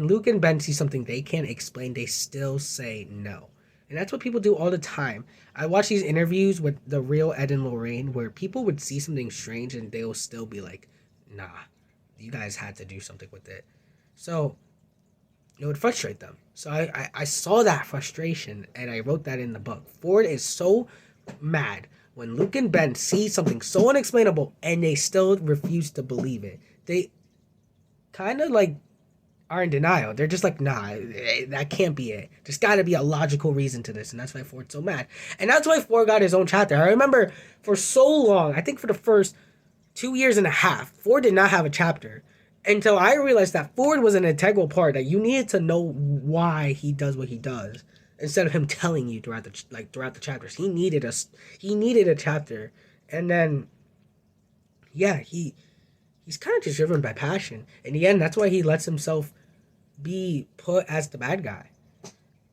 Luke and Ben see something they can't explain, they still say no. And that's what people do all the time. I watch these interviews with the real Ed and Lorraine where people would see something strange and they'll still be like, nah, you guys had to do something with it. So it would frustrate them. So I saw that frustration and I wrote that in the book. Ford is so mad when Luke and Ben see something so unexplainable and they still refuse to believe it. They kind of like are in denial. They're just like, nah, that can't be it. There's got to be a logical reason to this, and that's why Ford's so mad. And that's why Ford got his own chapter. I remember for so long, I think for the first 2 years and a half, Ford did not have a chapter until I realized that Ford was an integral part. That you needed to know why he does what he does instead of him telling you throughout the chapters. He needed a chapter, and then yeah, he's kind of just driven by passion. In the end, that's why he lets himself be put as the bad guy.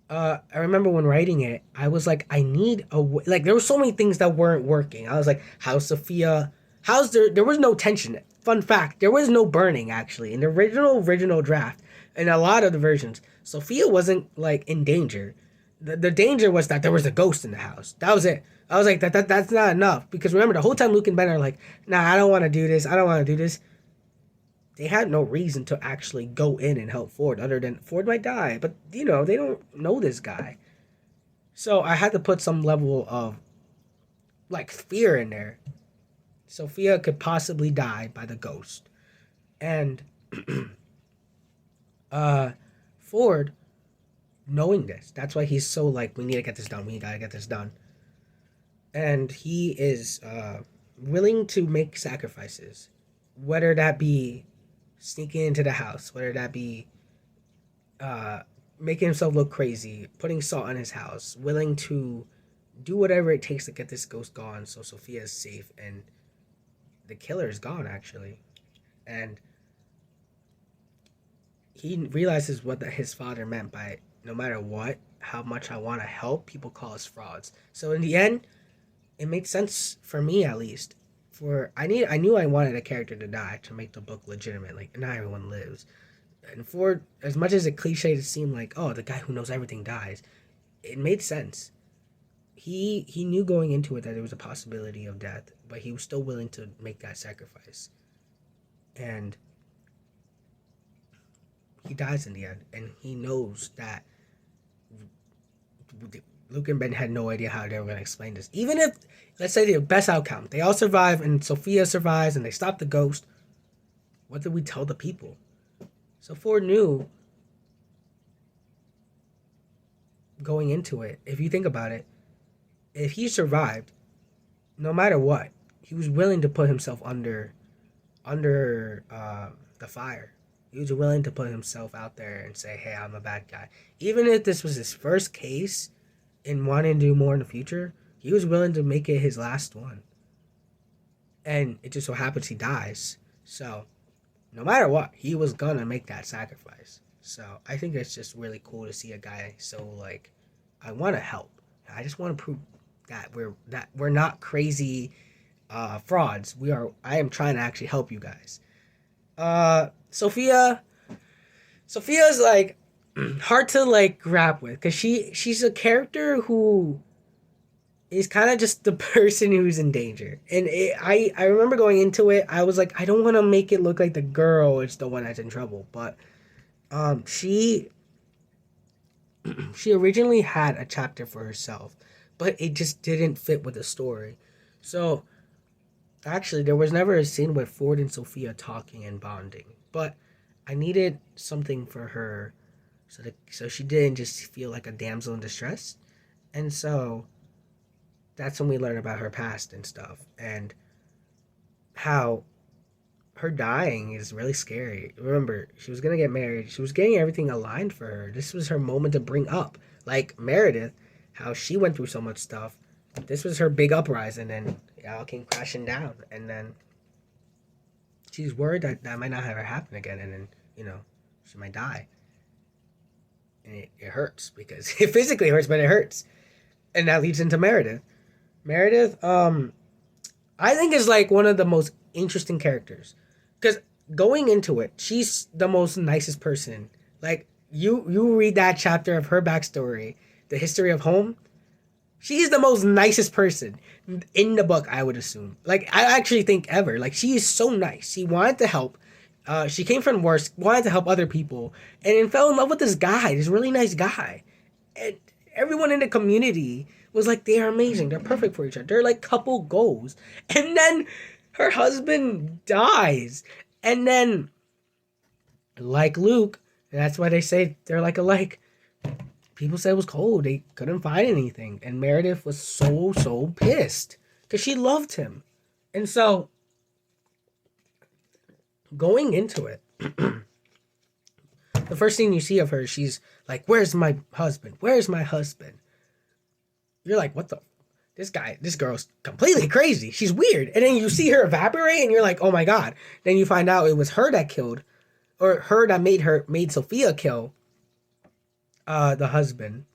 I remember when writing it, I was like, I need a like. There were so many things that weren't working. I was like, how's Sophia? How's there? There was no tension. Fun fact: there was no burning actually in the original draft. In a lot of the versions, Sophia wasn't like in danger. The danger was that there was a ghost in the house. That was it. I was like, that's not enough because remember the whole time Luke and Ben are like, nah, I don't want to do this. I don't want to do this. They had no reason to actually go in and help Ford other than Ford might die. But, you know, they don't know this guy. So I had to put some level of, like, fear in there. Sophia could possibly die by the ghost. And Ford, knowing this, that's why he's so like, we need to get this done. We gotta get this done. And he is willing to make sacrifices, whether that be sneaking into the house, whether that be making himself look crazy, putting salt on his house, willing to do whatever it takes to get this ghost gone so Sophia is safe and the killer is gone actually. And he realizes what his father meant by no matter what, how much I want to help, people call us frauds. So in the end, it made sense for me at least. I knew I wanted a character to die to make the book legitimate. Like not everyone lives. And for as much as it cliche to seem like, oh, the guy who knows everything dies, it made sense. He knew going into it that there was a possibility of death, but he was still willing to make that sacrifice. And he dies in the end, and he knows that Luke and Ben had no idea how they were going to explain this. Even if, let's say, the best outcome, they all survive, and Sophia survives, and they stop the ghost, what did we tell the people? So Ford knew going into it, if you think about it, if he survived, no matter what, he was willing to put himself under the fire. He was willing to put himself out there and say, hey, I'm a bad guy. Even if this was his first case and wanting to do more in the future, he was willing to make it his last one. And it just so happens he dies. So, no matter what, he was gonna make that sacrifice. So, I think it's just really cool to see a guy so, like, I want to help. I just want to prove that we're not crazy frauds. I am trying to actually help you guys. Sophia's like hard to like grab with because she's a character who is kind of just the person who's in danger. And I remember going into it, I was like, I don't want to make it look like the girl is the one that's in trouble, but she originally had a chapter for herself, but it just didn't fit with the story. So actually, there was never a scene with Ford and Sophia talking and bonding, but I needed something for her so she didn't just feel like a damsel in distress. And so that's when we learn about her past and stuff. And how her dying is really scary. Remember, she was gonna get married. She was getting everything aligned for her. This was her moment to bring up. Like Meredith, how she went through so much stuff. This was her big uprising, and it all came crashing down. And then she's worried that that might not ever happen again, and then she might die. And it hurts because it physically hurts, but it hurts. And that leads into Meredith. Meredith, I think is like one of the most interesting characters because going into it, she's the most nicest person. Like you read that chapter of her backstory, the history of home. She's the most nicest person in the book, I would assume. Like I actually think ever. Like she is so nice. She wanted to help. She came from worse, wanted to help other people, and then fell in love with this guy, this really nice guy. And everyone in the community was like, they are amazing. They're perfect for each other. They're like couple goals. And then her husband dies. And then, like Luke, and that's why they say they're like alike. People said it was cold. They couldn't find anything. And Meredith was so pissed because she loved him. And so, going into it, the first thing you see of her, she's like, where's my husband? Where's my husband? You're like, what the? This girl's completely crazy. She's weird. And then you see her evaporate and you're like, oh my God. Then you find out it was her that killed, or her that made Sophia kill the husband.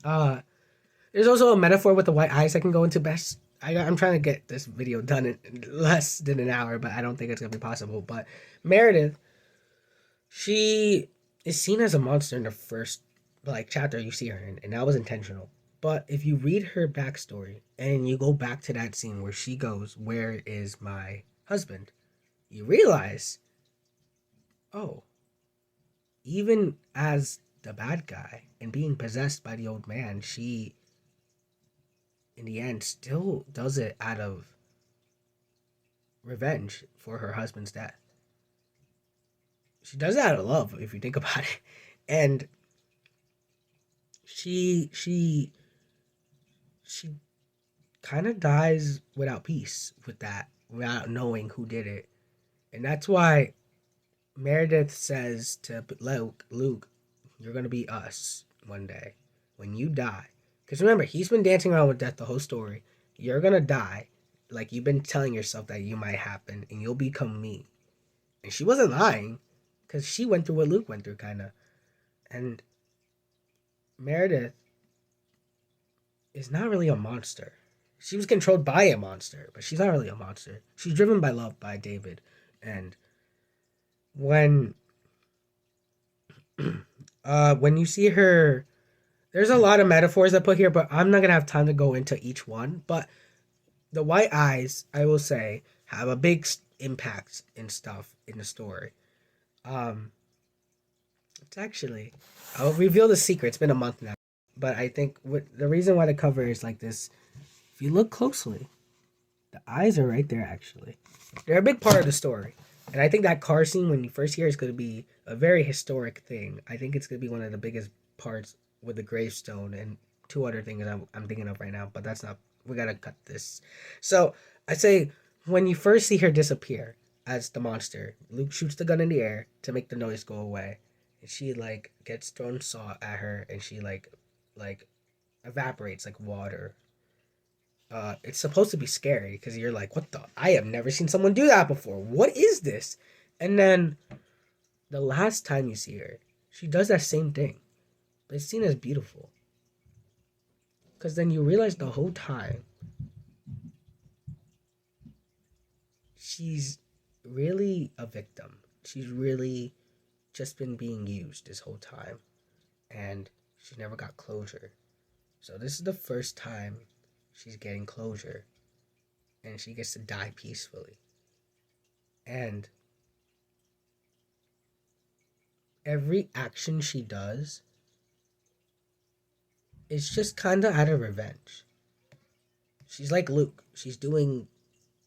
There's also a metaphor with the white eyes I can go into best. I'm trying to get this video done in less than an hour, but I don't think it's going to be possible. But Meredith, she is seen as a monster in the first chapter you see her in, and that was intentional. But if you read her backstory and you go back to that scene where she goes, where is my husband? You realize, oh, even as the bad guy and being possessed by the old man, she, in the end, still does it out of revenge for her husband's death. She does it out of love, if you think about it. And she kind of dies without peace with that, without knowing who did it. And that's why Meredith says to Luke, you're going to be us one day when you die. Because remember, he's been dancing around with death the whole story. You're going to die. Like you've been telling yourself that you might happen and you'll become me. And she wasn't lying because she went through what Luke went through, kind of. And Meredith is not really a monster. She was controlled by a monster, but she's not really a monster. She's driven by love by David. And when you see her, there's a lot of metaphors I put here, but I'm not gonna have time to go into each one. But the white eyes, I will say, have a big impact in stuff in the story. It's actually, I'll reveal the secret. It's been a month now, but I think the reason why the cover is like this, if you look closely, the eyes are right there. Actually, they're a big part of the story. And I think that car scene when you first hear is going to be a very historic thing. I think it's going to be one of the biggest parts with the gravestone and two other things I'm thinking of right now. But that's not, we got to cut this. So I say when you first see her disappear as the monster, Luke shoots the gun in the air to make the noise go away. And she gets thrown salt at her and she like evaporates like water. It's supposed to be scary because you're like, what the? I have never seen someone do that before. What is this? And then the last time you see her, she does that same thing. But it's seen as beautiful. Because then you realize the whole time she's really a victim. She's really just been being used this whole time. And she never got closure. So this is the first time she's getting closure. And she gets to die peacefully. And every action she does is just kind of out of revenge. She's like Luke. She's doing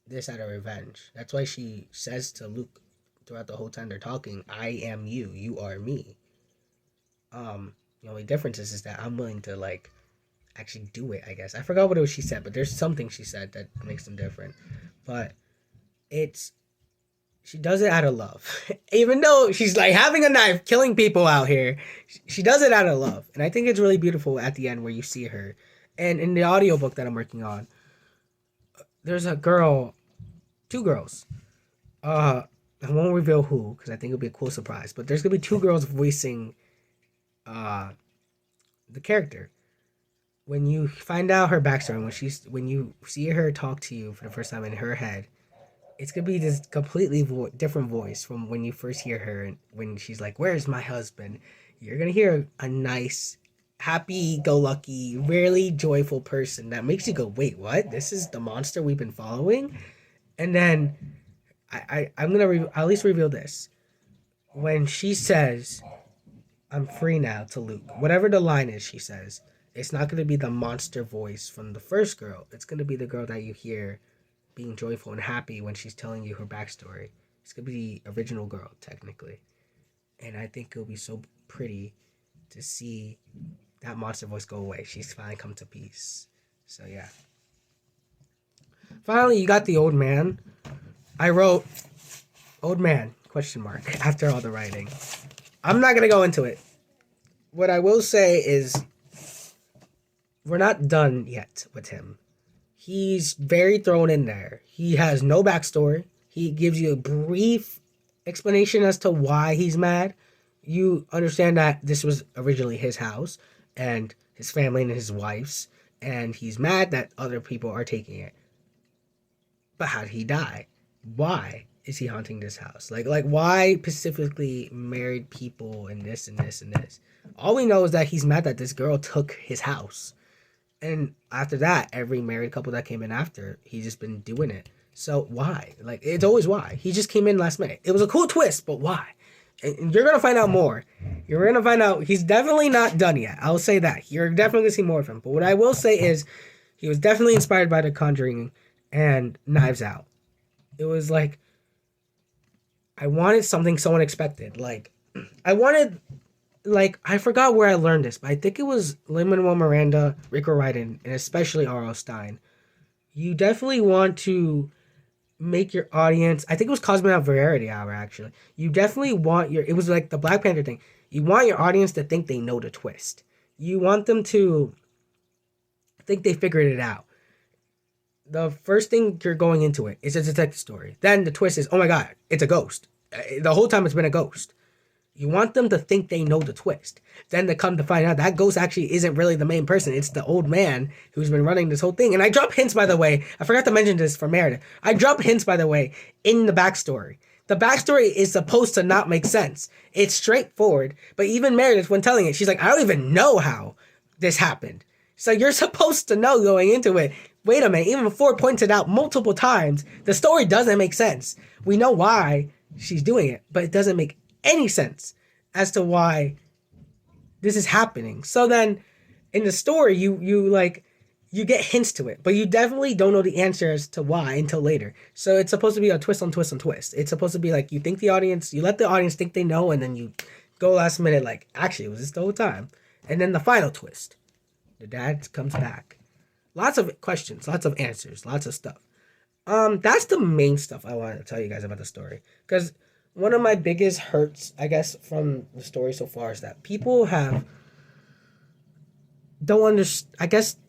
this out of revenge. That's why she says to Luke throughout the whole time they're talking, I am you. You are me. The only difference is that I'm willing to actually do it, I guess. I forgot what it was she said, but there's something she said that makes them different. But it's she does it out of love. Even though she's like having a knife, killing people out here, she does it out of love. And I think it's really beautiful at the end where you see her. And in the audiobook that I'm working on, there's a girl, two girls. I won't reveal who because I think it'll be a cool surprise. But there's gonna be two girls voicing the character. When you find out her backstory, when you see her talk to you for the first time in her head, it's gonna be this completely different voice from when you first hear her and when she's like, "Where's my husband?" You're gonna hear a nice, happy-go-lucky, really joyful person that makes you go, "Wait, what? This is the monster we've been following?" And then I'm gonna at least reveal this when she says, "I'm free now" to Luke. Whatever the line is, she says, it's not gonna be the monster voice from the first girl. It's gonna be the girl that you hear being joyful and happy when she's telling you her backstory. It's gonna be the original girl, technically. And I think it'll be so pretty to see that monster voice go away. She's finally come to peace. So yeah. Finally, you got the old man. I wrote old man, question mark, after all the writing. I'm not gonna go into it. What I will say is we're not done yet with him. He's very thrown in there. He has no backstory. He gives you a brief explanation as to why he's mad. You understand that this was originally his house and his family and his wife's, and he's mad that other people are taking it. But how did he die? Why is he haunting this house? Like why specifically married people and this and this and this? All we know is that he's mad that this girl took his house. And after that, every married couple that came in after, he's just been doing it. So why? Like, it's always why. He just came in last minute. It was a cool twist, but why? And you're going to find out more. You're going to find out he's definitely not done yet. I'll say that. You're definitely going to see more of him. But what I will say is he was definitely inspired by The Conjuring and Knives Out. It was like, I wanted something so unexpected. Like, I forgot where I learned this, but I think it was Lin-Manuel Miranda, Rick Riordan, and especially R.L. Stine. You definitely want to make your audience, I think it was Cosmonaut Variety Hour, actually. You definitely want it was like the Black Panther thing. You want your audience to think they know the twist. You want them to think they figured it out. The first thing you're going into it is a detective story. Then the twist is, oh my God, it's a ghost. The whole time it's been a ghost. You want them to think they know the twist. Then they come to find out that ghost actually isn't really the main person. It's the old man who's been running this whole thing. And I drop hints, by the way. I forgot to mention this for Meredith. I drop hints, by the way, in the backstory. The backstory is supposed to not make sense. It's straightforward. But even Meredith, when telling it, she's like, I don't even know how this happened. So you're supposed to know going into it. Wait a minute. Even before pointed out multiple times, the story doesn't make sense. We know why she's doing it, but it doesn't make any sense as to why this is happening. So then in the story you get hints to it, but you definitely don't know the answer as to why until later. So it's supposed to be a twist on twist on twist. It's supposed to be like you let the audience think they know, and then you go last minute like, actually it was this the whole time. And then the final twist. The dad comes back. Lots of questions, lots of answers, lots of stuff. That's the main stuff I wanted to tell you guys about the story. Because one of my biggest hurts, I guess, from the story so far is that people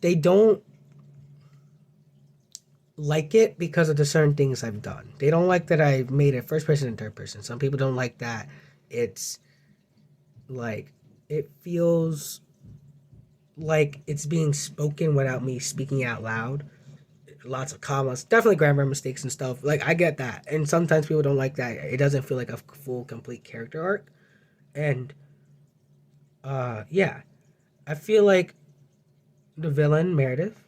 they don't like it because of the certain things I've done. They don't like that I've made it first person and third person. Some people don't like that it's like, it feels like it's being spoken without me speaking out loud. Lots of commas, definitely grammar mistakes and stuff. Like, I get that. And sometimes people don't like that. It doesn't feel like a full, complete character arc. And, yeah. I feel like the villain, Meredith,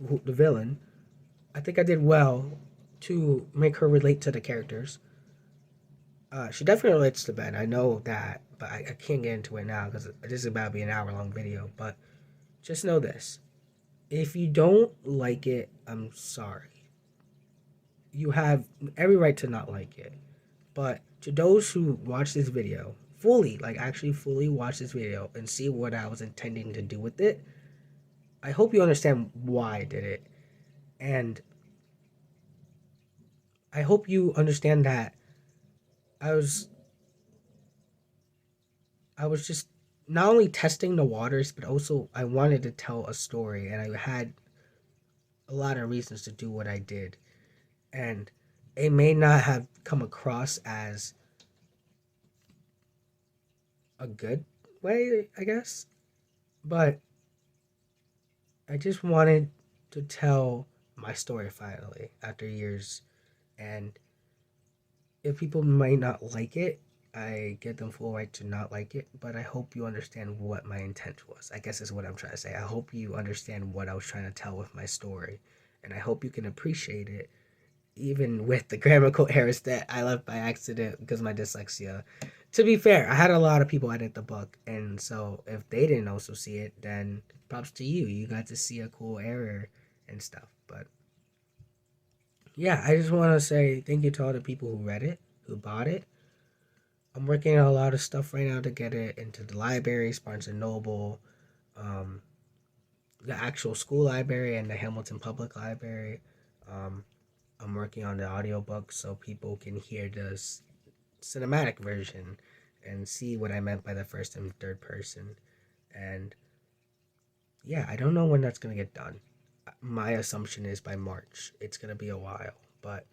I think I did well to make her relate to the characters. She definitely relates to Ben. I know that, but I can't get into it now because this is about to be an hour-long video. But just know this. If you don't like it, I'm sorry. You have every right to not like it. But to those who watch this video, actually fully watch this video and see what I was intending to do with it, I hope you understand why I did it. And I hope you understand that I was I was just not only testing the waters, but also I wanted to tell a story, and I had a lot of reasons to do what I did. And it may not have come across as a good way, I guess, but I just wanted to tell my story finally after years. And if people might not like it, I give them full right to not like it, but I hope you understand what my intent was. I guess is what I'm trying to say. I hope you understand what I was trying to tell with my story, and I hope you can appreciate it, even with the grammatical errors that I left by accident because of my dyslexia. To be fair, I had a lot of people edit the book, and so if they didn't also see it, then props to you. You got to see a cool error and stuff. But yeah, I just want to say thank you to all the people who read it, who bought it. I'm working on a lot of stuff right now to get it into the library, Barnes and Noble, um, the actual school library, and the Hamilton Public Library. Um, I'm working on the audiobook so people can hear the cinematic version and see what I meant by the first and third person. And yeah, I don't know when that's gonna get done. My assumption is by March. It's gonna be a while, but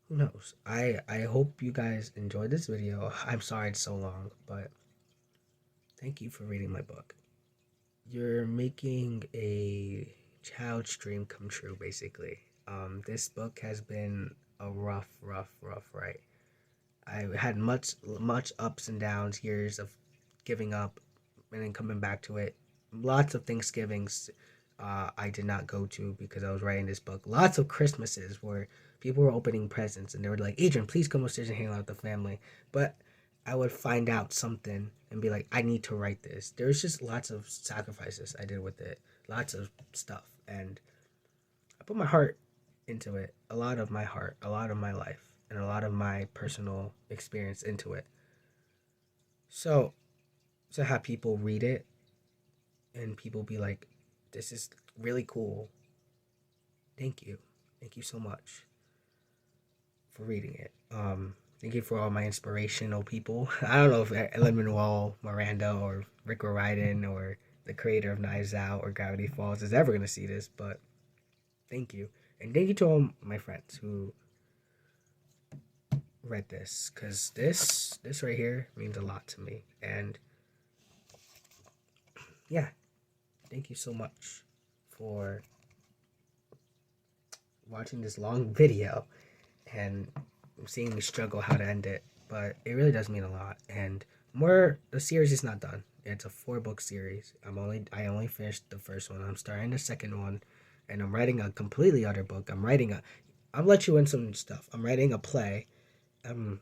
who knows? I hope you guys enjoyed this video. I'm sorry it's so long, but thank you for reading my book. You're making a child's dream come true, basically. This book has been a rough ride. I had much ups and downs, years of giving up and then coming back to it. Lots of Thanksgivings I did not go to because I was writing this book. Lots of Christmases where people were opening presents and they were like, Adrian, please come upstairs and hang out with the family. But I would find out something and be like, I need to write this. There's just lots of sacrifices I did with it, lots of stuff. And I put my heart into it, a lot of my heart, a lot of my life, and a lot of my personal experience into it. So to have people read it and people be like, this is really cool. Thank you. Thank you so much for reading it. Thank you for all my inspirational people. I don't know if Lin-Manuel Miranda or Rick Riordan or the creator of Knives Out or Gravity Falls is ever going to see this, but thank you. And thank you to all my friends who read this, because this right here means a lot to me. And yeah, thank you so much for watching this long video and seeing me struggle how to end it. But it really does mean a lot. And the series is not done. It's a 4-book series. I only finished the first one. I'm starting the second one, and I'm writing a completely other book. I'll let you in some stuff. I'm writing a play. I'm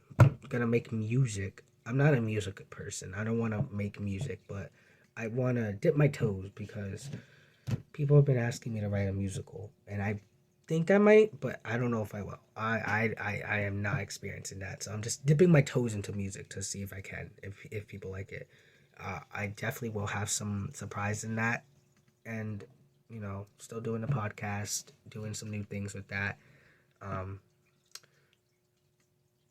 gonna make music. I'm not a music person. I don't want to make music, but I want to dip my toes because people have been asking me to write a musical, and I think I might, but I don't know if I will. I am not experiencing that, so I'm just dipping my toes into music to see if I can, if people like it. I definitely will have some surprise in that, and still doing the podcast, doing some new things with that. Um,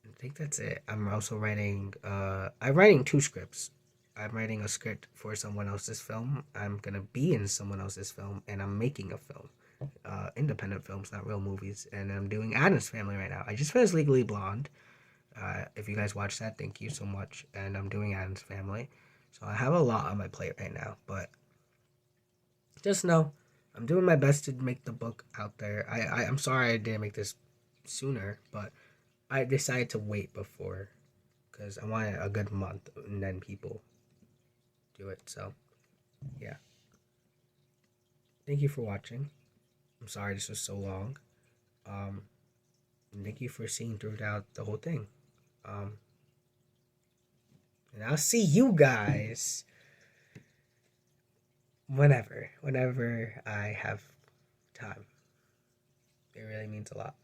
I think that's it. I'm also writing. I'm writing 2 scripts. I'm writing a script for someone else's film. I'm gonna be in someone else's film, and I'm making a film. Independent films, not real movies. And I'm doing Addams Family right now. I just finished Legally Blonde. If you guys watch that, thank you so much. And I'm doing Addams Family. So I have a lot on my plate right now. But just know, I'm doing my best to make the book out there. I'm sorry I didn't make this sooner, but I decided to wait before because I wanted a good month and then people do it. So, yeah. Thank you for watching. I'm sorry this was so long. And thank you for seeing throughout the whole thing. Um, and I'll see you guys whenever I have time. It really means a lot.